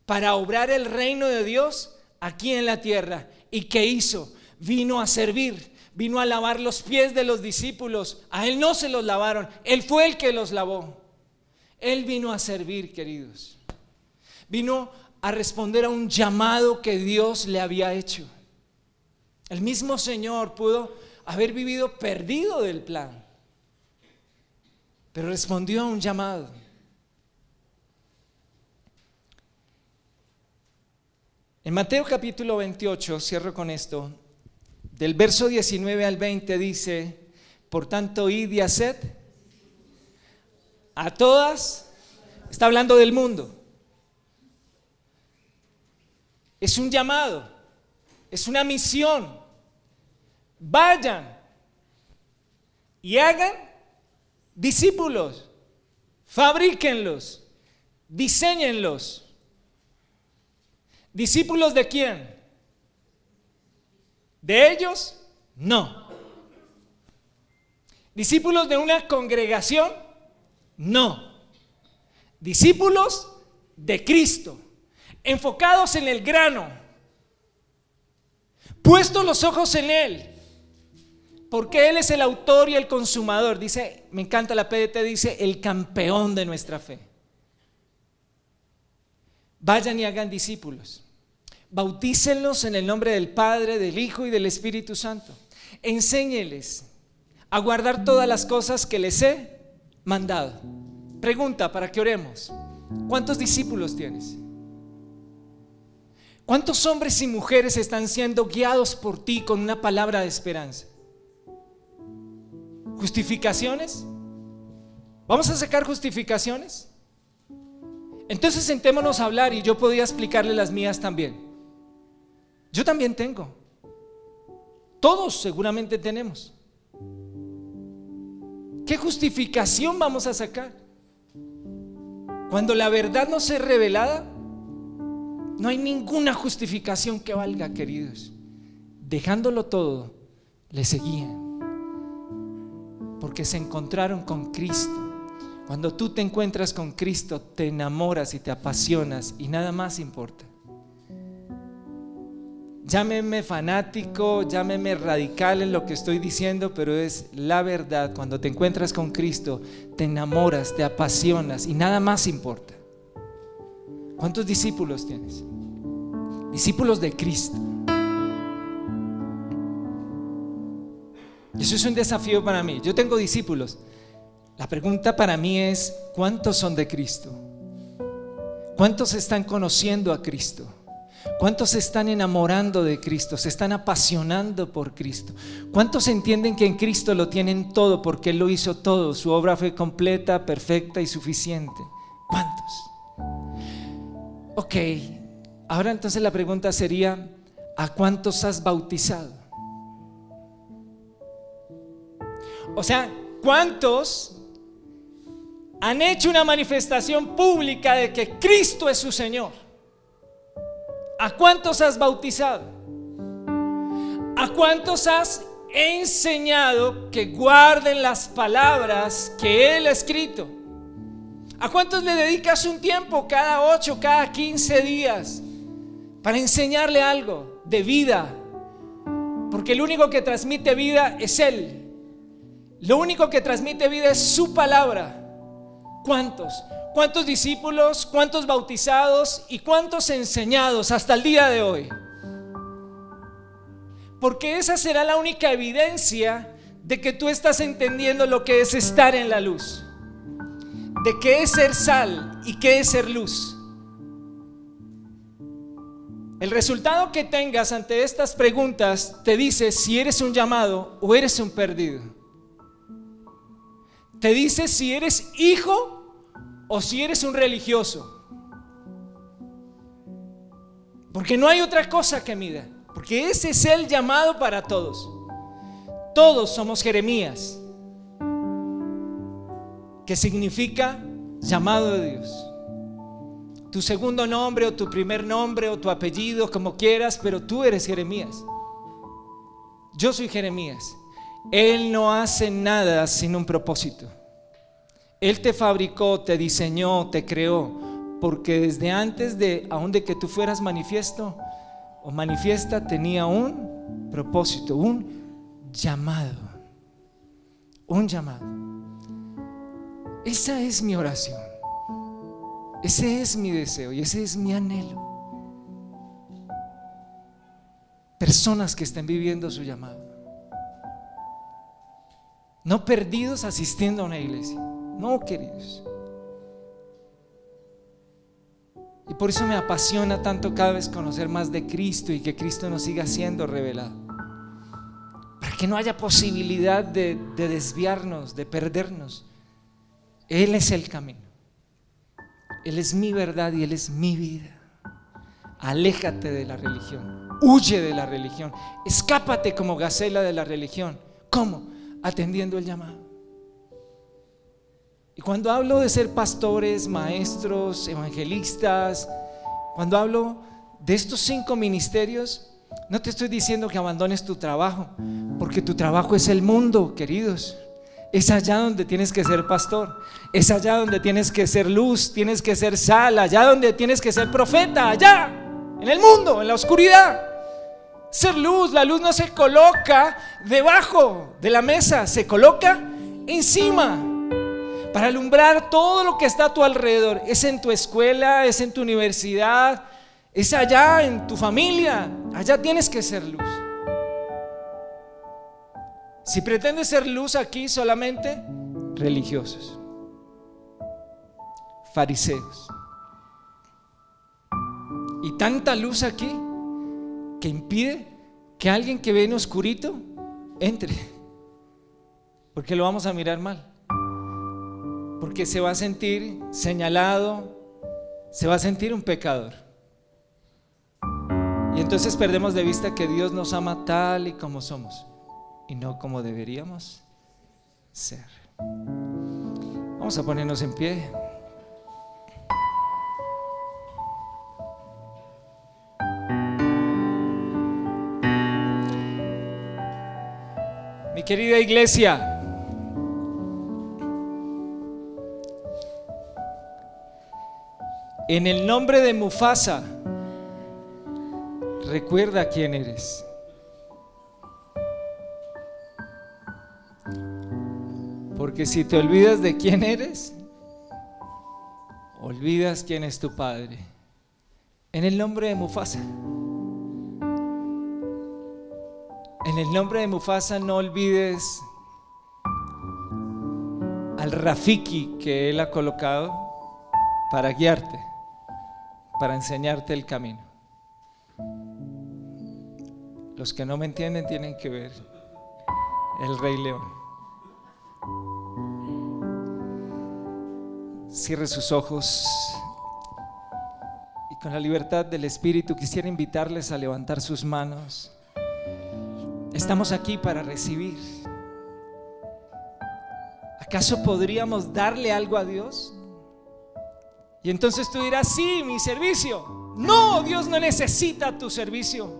para obrar el reino de Dios aquí en la tierra. ¿Y qué hizo? Vino a servir, vino a lavar los pies de los discípulos. A Él no se los lavaron, Él fue el que los lavó. Él vino a servir, queridos. Vino a responder a un llamado que Dios le había hecho. El mismo Señor pudo haber vivido perdido del plan, pero respondió a un llamado. En Mateo capítulo 28, cierro con esto, del verso 19 al 20 dice: por tanto, id y haced a todas, está hablando del mundo, es un llamado. es una misión. Vayan y hagan discípulos, fabríquenlos, diséñenlos. ¿Discípulos de quién? ¿De ellos? No. ¿Discípulos de una congregación? No. Discípulos de Cristo, enfocados en el grano, puestos los ojos en Él, porque Él es el autor y el consumador. Dice, me encanta la PDT, dice, el campeón de nuestra fe. Vayan y hagan discípulos. Bautícenlos en el nombre del Padre, del Hijo y del Espíritu Santo. Enséñeles a guardar todas las cosas que les he mandado. Pregunta para que oremos. ¿Cuántos discípulos tienes? ¿Cuántos hombres y mujeres están siendo guiados por ti con una palabra de esperanza? ¿Justificaciones? ¿Vamos a sacar justificaciones? Entonces sentémonos a hablar y yo podía explicarle las mías también. Yo también tengo. Todos seguramente tenemos. ¿Qué justificación vamos a sacar? Cuando la verdad no sea revelada, no hay ninguna justificación que valga, queridos. Dejándolo todo, le seguían, porque se encontraron con Cristo. Cuando tú te encuentras con Cristo, te enamoras y te apasionas y nada más importa. Llámeme fanático, llámeme radical en lo que estoy diciendo, pero es la verdad. Cuando te encuentras con Cristo, te enamoras, te apasionas y nada más importa. ¿Cuántos discípulos tienes? Discípulos de Cristo. Eso es un desafío para mí. Yo tengo discípulos. La pregunta para mí es, ¿cuántos son de Cristo? ¿Cuántos están conociendo a Cristo? ¿Cuántos se están enamorando de Cristo? ¿Se están apasionando por Cristo? ¿Cuántos entienden que en Cristo lo tienen todo porque Él lo hizo todo? Su obra fue completa, perfecta y suficiente. ¿Cuántos? Ok, ahora entonces la pregunta sería, ¿a cuántos has bautizado? O sea, ¿cuántos han hecho una manifestación pública de que Cristo es su Señor? ¿A cuántos has bautizado? ¿A cuántos has enseñado que guarden las palabras que Él ha escrito? ¿A cuántos le dedicas un tiempo cada 8, cada 15 días para enseñarle algo de vida? Porque el único que transmite vida es Él. Lo único que transmite vida es su palabra. ¿Cuántos? ¿Cuántos discípulos? ¿Cuántos bautizados? ¿Y cuántos enseñados hasta el día de hoy? Porque esa será la única evidencia de que tú estás entendiendo lo que es estar en la luz, de qué es ser sal y qué es ser luz. El resultado que tengas ante estas preguntas te dice si eres un llamado o eres un perdido. Te dice si eres hijo o si eres un religioso. Porque no hay otra cosa que mida. Porque ese es el llamado para todos. Todos somos Jeremías, que significa llamado de Dios. Tu segundo nombre o tu primer nombre o tu apellido, como quieras, pero tú eres Jeremías. Yo soy Jeremías. Él no hace nada sin un propósito. Él te fabricó, te diseñó, te creó, porque desde antes de aún de que tú fueras manifiesto o manifiesta, tenía un propósito, un llamado. Un llamado. Esa es mi oración. Ese es mi deseo y ese es mi anhelo. Personas que estén viviendo su llamado. No perdidos asistiendo a una iglesia. No, queridos. Y por eso me apasiona tanto cada vez conocer más de Cristo y que Cristo nos siga siendo revelado. Para que no haya posibilidad de desviarnos, de perdernos. Él es el camino. Él es mi verdad y Él es mi vida. Aléjate de la religión, huye de la religión, escápate como gacela de la religión. ¿Cómo? Atendiendo el llamado. Y cuando hablo de ser pastores, maestros, evangelistas, cuando hablo de estos 5 ministerios, no te estoy diciendo que abandones tu trabajo, porque tu trabajo es el mundo, queridos. Es allá donde tienes que ser pastor, es allá donde tienes que ser luz, tienes que ser sal, allá donde tienes que ser profeta, allá, en el mundo, en la oscuridad. Ser luz, la luz no se coloca debajo de la mesa, se coloca encima para alumbrar todo lo que está a tu alrededor. Es en tu escuela, es en tu universidad, es allá en tu familia, allá tienes que ser luz. Si pretendes ser luz aquí, solamente religiosos, fariseos, y tanta luz aquí que impide que alguien que ve en oscurito entre, porque lo vamos a mirar mal, porque se va a sentir señalado, se va a sentir un pecador. Y entonces perdemos de vista que Dios nos ama tal y como somos y no como deberíamos ser. Vamos a ponernos en pie. Mi querida iglesia, en el nombre de Mufasa, recuerda quién eres. Porque si te olvidas de quién eres, olvidas quién es tu padre. En el nombre de Mufasa. En el nombre de Mufasa no olvides al Rafiki que él ha colocado para guiarte, para enseñarte el camino. Los que no me entienden tienen que ver El Rey León. Cierre sus ojos y con la libertad del Espíritu quisiera invitarles a levantar sus manos. Estamos aquí para recibir. ¿Acaso podríamos darle algo a Dios? Y entonces tú dirás, sí, mi servicio. No, Dios no necesita tu servicio.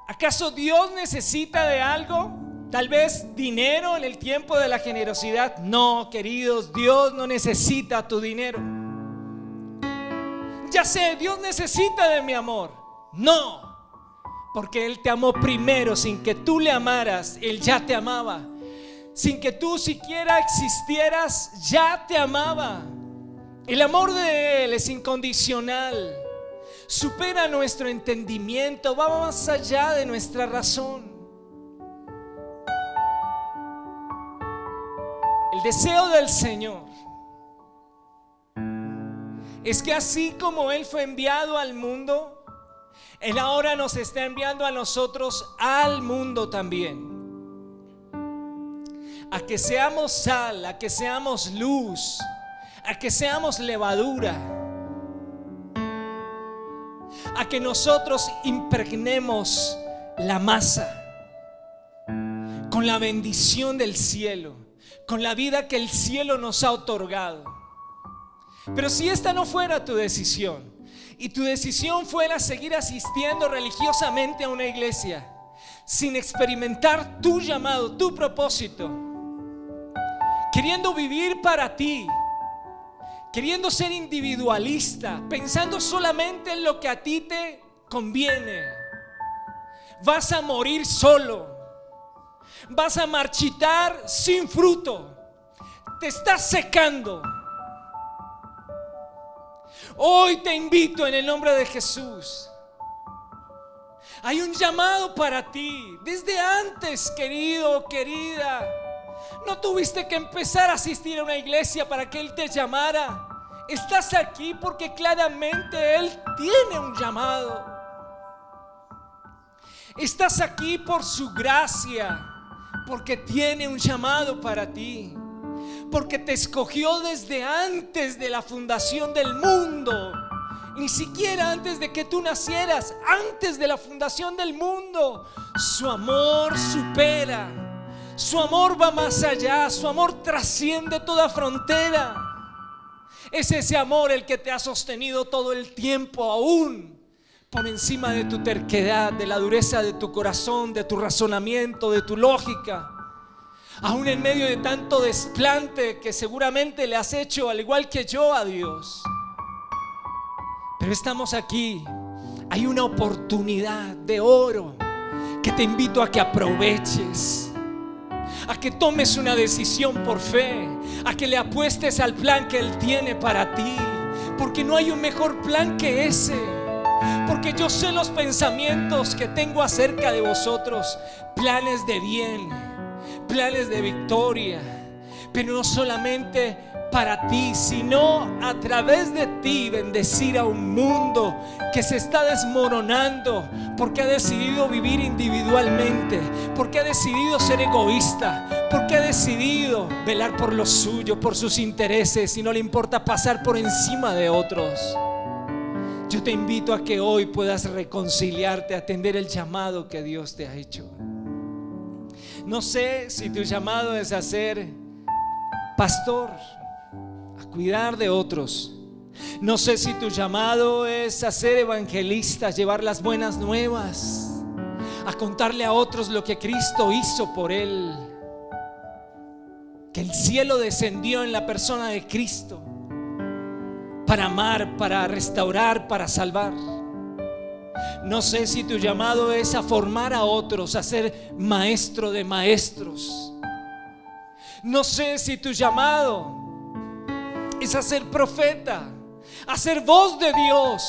¿Acaso Dios necesita de algo? Tal vez dinero en el tiempo de la generosidad. No, queridos, Dios no necesita tu dinero. Ya sé, Dios necesita de mi amor. No, porque Él te amó primero. Sin que tú le amaras, Él ya te amaba. Sin que tú siquiera existieras, ya te amaba. El amor de Él es incondicional, supera nuestro entendimiento, va más allá de nuestra razón. El deseo del Señor es que así como Él fue enviado al mundo, Él ahora nos está enviando a nosotros al mundo también. A que seamos sal, a que seamos luz, a que seamos levadura, a que nosotros impregnemos la masa con la bendición del cielo, con la vida que el cielo nos ha otorgado. Pero si esta no fuera tu decisión y tu decisión fuera seguir asistiendo religiosamente a una iglesia sin experimentar tu llamado, tu propósito, queriendo vivir para ti, queriendo ser individualista, pensando solamente en lo que a ti te conviene, vas a morir solo, vas a marchitar sin fruto, te estás secando. Hoy te invito en el nombre de Jesús. Hay un llamado para ti desde antes, querido, querida. No tuviste que empezar a asistir a una iglesia para que Él te llamara. Estás aquí porque claramente Él tiene un llamado. Estás aquí por su gracia, porque tiene un llamado para ti, porque te escogió desde antes de la fundación del mundo Ni siquiera antes de que tú nacieras, antes de la fundación del mundo. Su amor supera, su amor va más allá, su amor trasciende toda frontera. Es ese amor el que te ha sostenido todo el tiempo, aún por encima de tu terquedad, de la dureza de tu corazón, de tu razonamiento, de tu lógica. Aún en medio de tanto desplante que seguramente le has hecho, al igual que yo, a Dios. Pero estamos aquí. Hay una oportunidad de oro que te invito a que aproveches, a que tomes una decisión por fe, a que le apuestes al plan que Él tiene para ti, porque no hay un mejor plan que ese. Porque yo sé los pensamientos que tengo acerca de vosotros, planes de bien, planes de victoria, pero no solamente para ti, sino a través de ti bendecir a un mundo que se está desmoronando porque ha decidido vivir individualmente, porque ha decidido ser egoísta, porque ha decidido velar por lo suyo, por sus intereses, y no le importa pasar por encima de otros. Yo te invito a que hoy puedas reconciliarte, atender el llamado que Dios te ha hecho. No sé si tu llamado es a ser pastor, a cuidar de otros. No sé si tu llamado es a ser evangelista, llevar las buenas nuevas, a contarle a otros lo que Cristo hizo por él, que el cielo descendió en la persona de Cristo para amar, para restaurar, para salvar. No sé si tu llamado es a formar a otros, a ser maestro de maestros. No sé si tu llamado es a ser profeta, a ser voz de Dios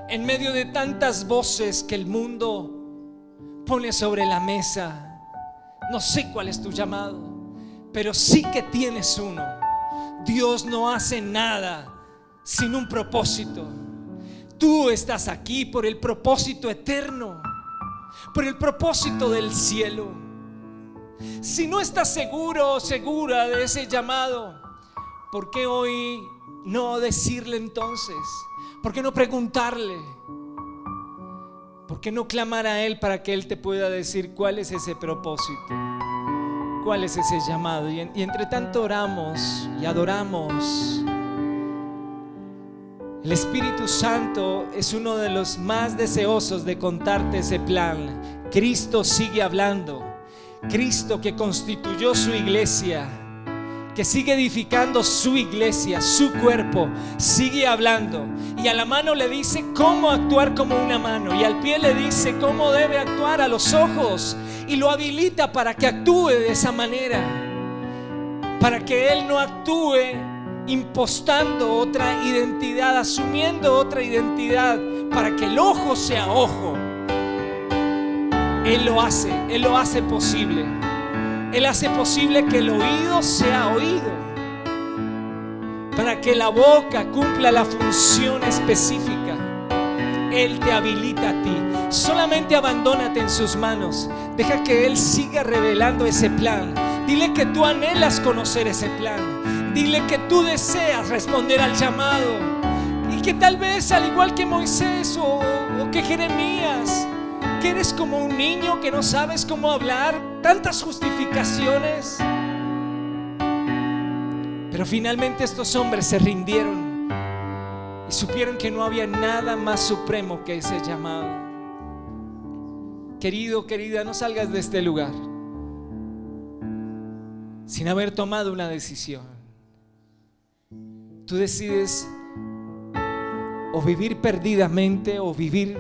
en medio de tantas voces que el mundo pone sobre la mesa. No sé cuál es tu llamado, pero sí que tienes uno. Dios no hace nada sin un propósito. Tú estás aquí por el propósito eterno, por el propósito del cielo. Si no estás seguro o segura de ese llamado, ¿por qué hoy no decirle entonces? ¿Por qué no preguntarle? ¿Por qué no clamar a Él para que Él te pueda decir cuál es ese propósito? ¿Cuál es ese llamado? Y entre tanto oramos y adoramos. El Espíritu Santo es uno de los más deseosos de contarte ese plan. Cristo sigue hablando. Cristo, que constituyó su iglesia, que sigue edificando su iglesia, su cuerpo, sigue hablando. Y a la mano le dice cómo actuar como una mano, y al pie le dice cómo debe actuar a los ojos, y lo habilita para que actúe de esa manera, para que él no actúe impostando otra identidad, asumiendo otra identidad, para que el ojo sea ojo. Él lo hace posible. Él hace posible que el oído sea oído, para que la boca cumpla la función específica. Él te habilita a ti. Solamente abandónate en sus manos. Deja que Él siga revelando ese plan. Dile que tú anhelas conocer ese plan. Dile que tú deseas responder al llamado, y que tal vez, al igual que Moisés o que Jeremías, que eres como un niño que no sabes cómo hablar, tantas justificaciones. Pero finalmente estos hombres se rindieron y supieron que no había nada más supremo que ese llamado. Querido, querida, no salgas de este lugar sin haber tomado una decisión. Tú decides o vivir perdidamente o vivir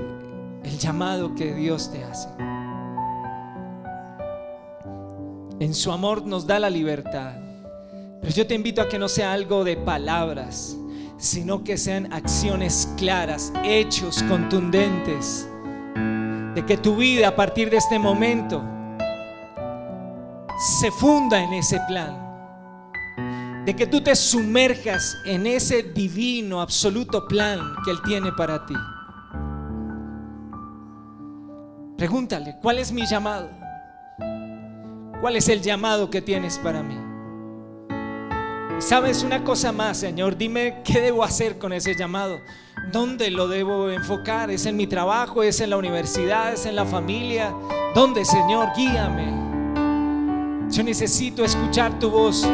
el llamado que Dios te hace. En su amor nos da la libertad, pero yo te invito a que no sea algo de palabras, sino que sean acciones claras, hechos contundentes, de que tu vida a partir de este momento se funda en ese plan, de que tú te sumerjas en ese divino, absoluto plan que Él tiene para ti. Pregúntale, ¿cuál es mi llamado? ¿Cuál es el llamado que tienes para mí? Y sabes una cosa más, Señor, dime qué debo hacer con ese llamado. ¿Dónde lo debo enfocar? ¿Es en mi trabajo? ¿Es en la universidad? ¿Es en la familia? ¿Dónde, Señor? Guíame. Yo necesito escuchar tu voz.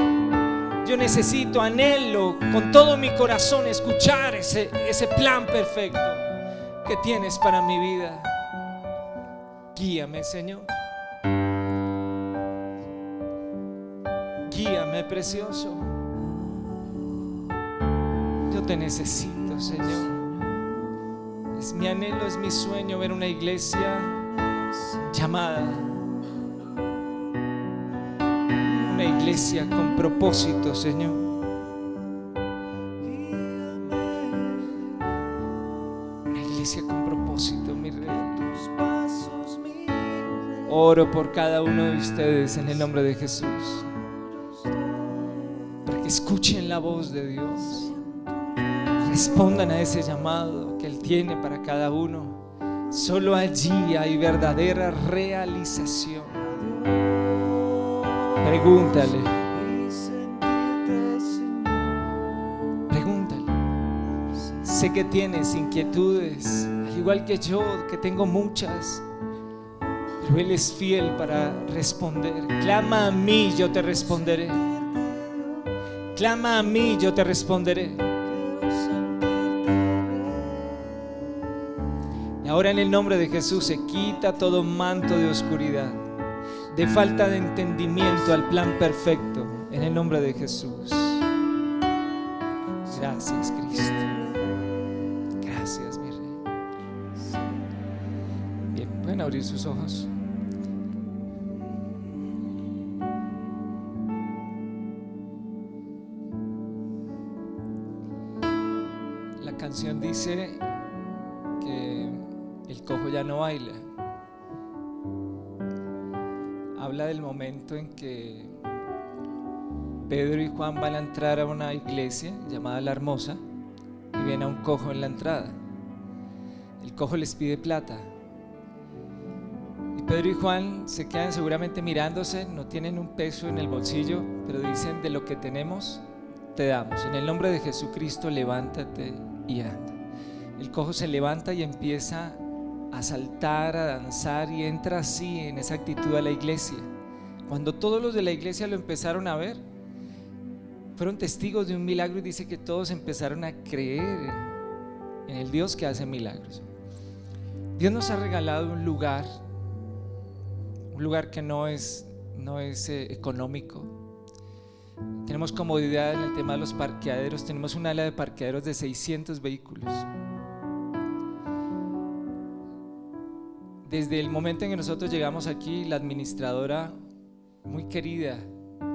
Yo necesito, anhelo con todo mi corazón escuchar ese plan perfecto que tienes para mi vida. Guíame, Señor. Guíame, precioso. Yo te necesito, Señor. Es mi anhelo, es mi sueño ver una iglesia llamada, una iglesia con propósito, Señor. Una iglesia con propósito, mi Rey. Oro por cada uno de ustedes en el nombre de Jesús, para que escuchen la voz de Dios, respondan a ese llamado que Él tiene para cada uno. Solo allí hay verdadera realización. Pregúntale. Sé que tienes inquietudes, al igual que yo, que tengo muchas, pero Él es fiel para responder. Clama a mí, yo te responderé. Clama a mí, yo te responderé. Y ahora en el nombre de Jesús se quita todo manto de oscuridad, de falta de entendimiento al plan perfecto, en el nombre de Jesús. Gracias, Cristo. Gracias, mi Rey. Bien, pueden abrir sus ojos. La canción dice que el cojo ya no baila. Habla del momento en que Pedro y Juan van a entrar a una iglesia llamada La Hermosa y ven a un cojo en la entrada. El cojo les pide plata y Pedro y Juan se quedan seguramente mirándose, no tienen un peso en el bolsillo, pero dicen: de lo que tenemos te damos. En el nombre de Jesucristo, levántate y anda. El cojo se levanta y empieza a saltar, a danzar, y entra así en esa actitud a la iglesia. Cuando todos los de la iglesia lo empezaron a ver, fueron testigos de un milagro, y dice que todos empezaron a creer en el Dios que hace milagros. Dios nos ha regalado un lugar que no es económico. Tenemos comodidad en el tema de los parqueaderos. Tenemos un área de parqueaderos de 600 vehículos. Desde el momento en que nosotros llegamos aquí, la administradora, muy querida,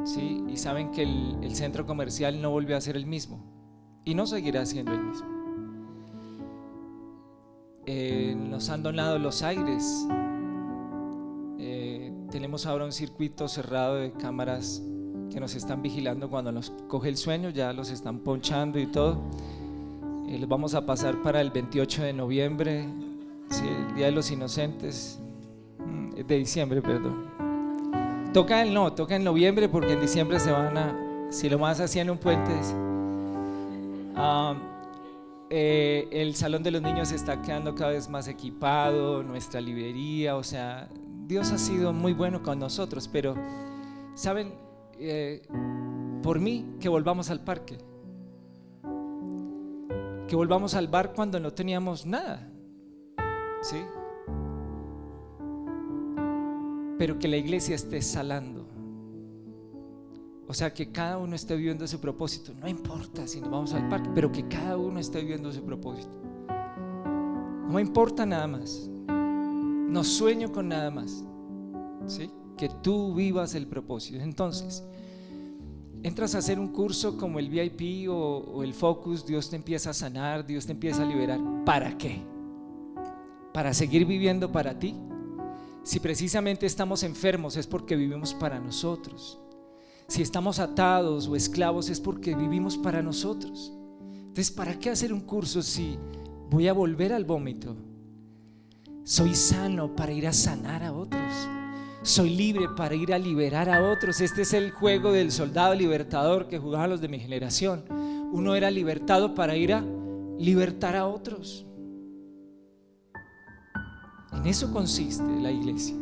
¿sí? Y saben que el centro comercial no volvió a ser el mismo y no seguirá siendo el mismo. Nos han donado los aires. Tenemos ahora un circuito cerrado de cámaras que nos están vigilando cuando nos coge el sueño. Ya los están ponchando y todo. Los vamos a pasar para el 28 de noviembre, sí, el Día de los Inocentes, de diciembre, perdón. Toca en noviembre, porque en diciembre se van a, si lo más hacían un puente. El salón de los niños está quedando cada vez más equipado, nuestra librería, o sea, Dios ha sido muy bueno con nosotros. Pero saben, por mí, que volvamos al parque, que volvamos al bar cuando no teníamos nada, ¿sí? Pero que la iglesia esté salando, o sea, que cada uno esté viviendo su propósito. No importa si nos vamos al parque, pero que cada uno esté viviendo su propósito. No me importa nada más, no sueño con nada más, ¿sí? Que tú vivas el propósito. Entonces, entras a hacer un curso como el VIP o el Focus, Dios te empieza a sanar, Dios te empieza a liberar. ¿Para qué? ¿Para seguir viviendo para ti? Si precisamente estamos enfermos es porque vivimos para nosotros. Si estamos atados o esclavos es porque vivimos para nosotros. Entonces, ¿para qué hacer un curso si voy a volver al vómito? Soy sano para ir a sanar a otros. Soy libre para ir a liberar a otros. Este es el juego del soldado libertador que jugaban los de mi generación. Uno era libertado para ir a libertar a otros. En eso consiste la iglesia.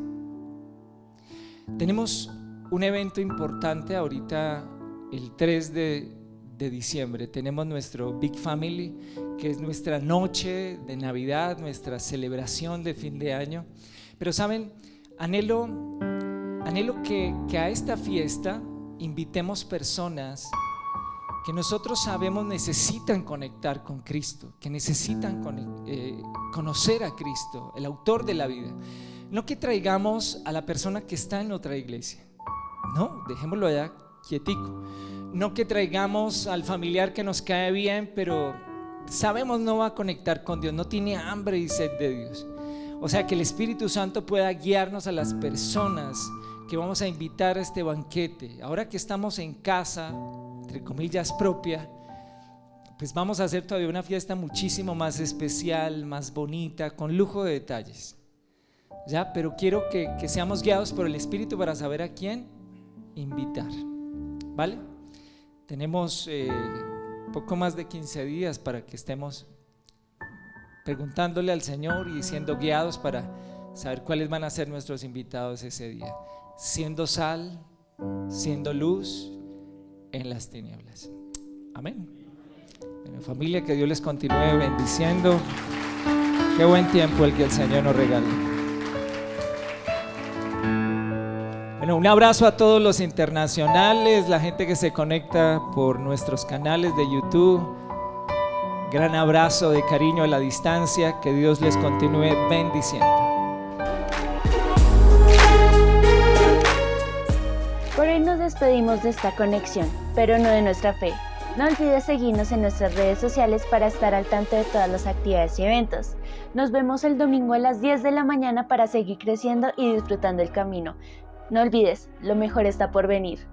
Tenemos un evento importante ahorita, el 3 de diciembre. Tenemos nuestro Big Family, que es nuestra noche de Navidad, nuestra celebración de fin de año. Pero saben, anhelo que a esta fiesta invitemos personas que nosotros sabemos necesitan conectar con Cristo, que necesitan conocer a Cristo, el autor de la vida. No que traigamos a la persona que está en otra iglesia, no, dejémoslo allá quietico. No que traigamos al familiar que nos cae bien, pero sabemos no va a conectar con Dios, no tiene hambre y sed de Dios. O sea, que el Espíritu Santo pueda guiarnos a las personas que vamos a invitar a este banquete. Ahora que estamos en casa, entre comillas propia, pues vamos a hacer todavía una fiesta muchísimo más especial, más bonita, con lujo de detalles. ¿Ya? Pero quiero que seamos guiados por el Espíritu para saber a quién invitar. ¿Vale? Tenemos poco más de 15 días para que estemos preguntándole al Señor y siendo guiados para saber cuáles van a ser nuestros invitados ese día. Siendo sal, siendo luz en las tinieblas. Amén. Bueno, familia, que Dios les continúe bendiciendo. Qué buen tiempo el que el Señor nos regala. Bueno, un abrazo a todos los internacionales, la gente que se conecta por nuestros canales de YouTube. Gran abrazo de cariño a la distancia, que Dios les continúe bendiciendo. Por hoy nos despedimos de esta conexión, pero no de nuestra fe. No olvides seguirnos en nuestras redes sociales para estar al tanto de todas las actividades y eventos. Nos vemos el domingo a las 10 de la mañana para seguir creciendo y disfrutando el camino. No olvides, lo mejor está por venir.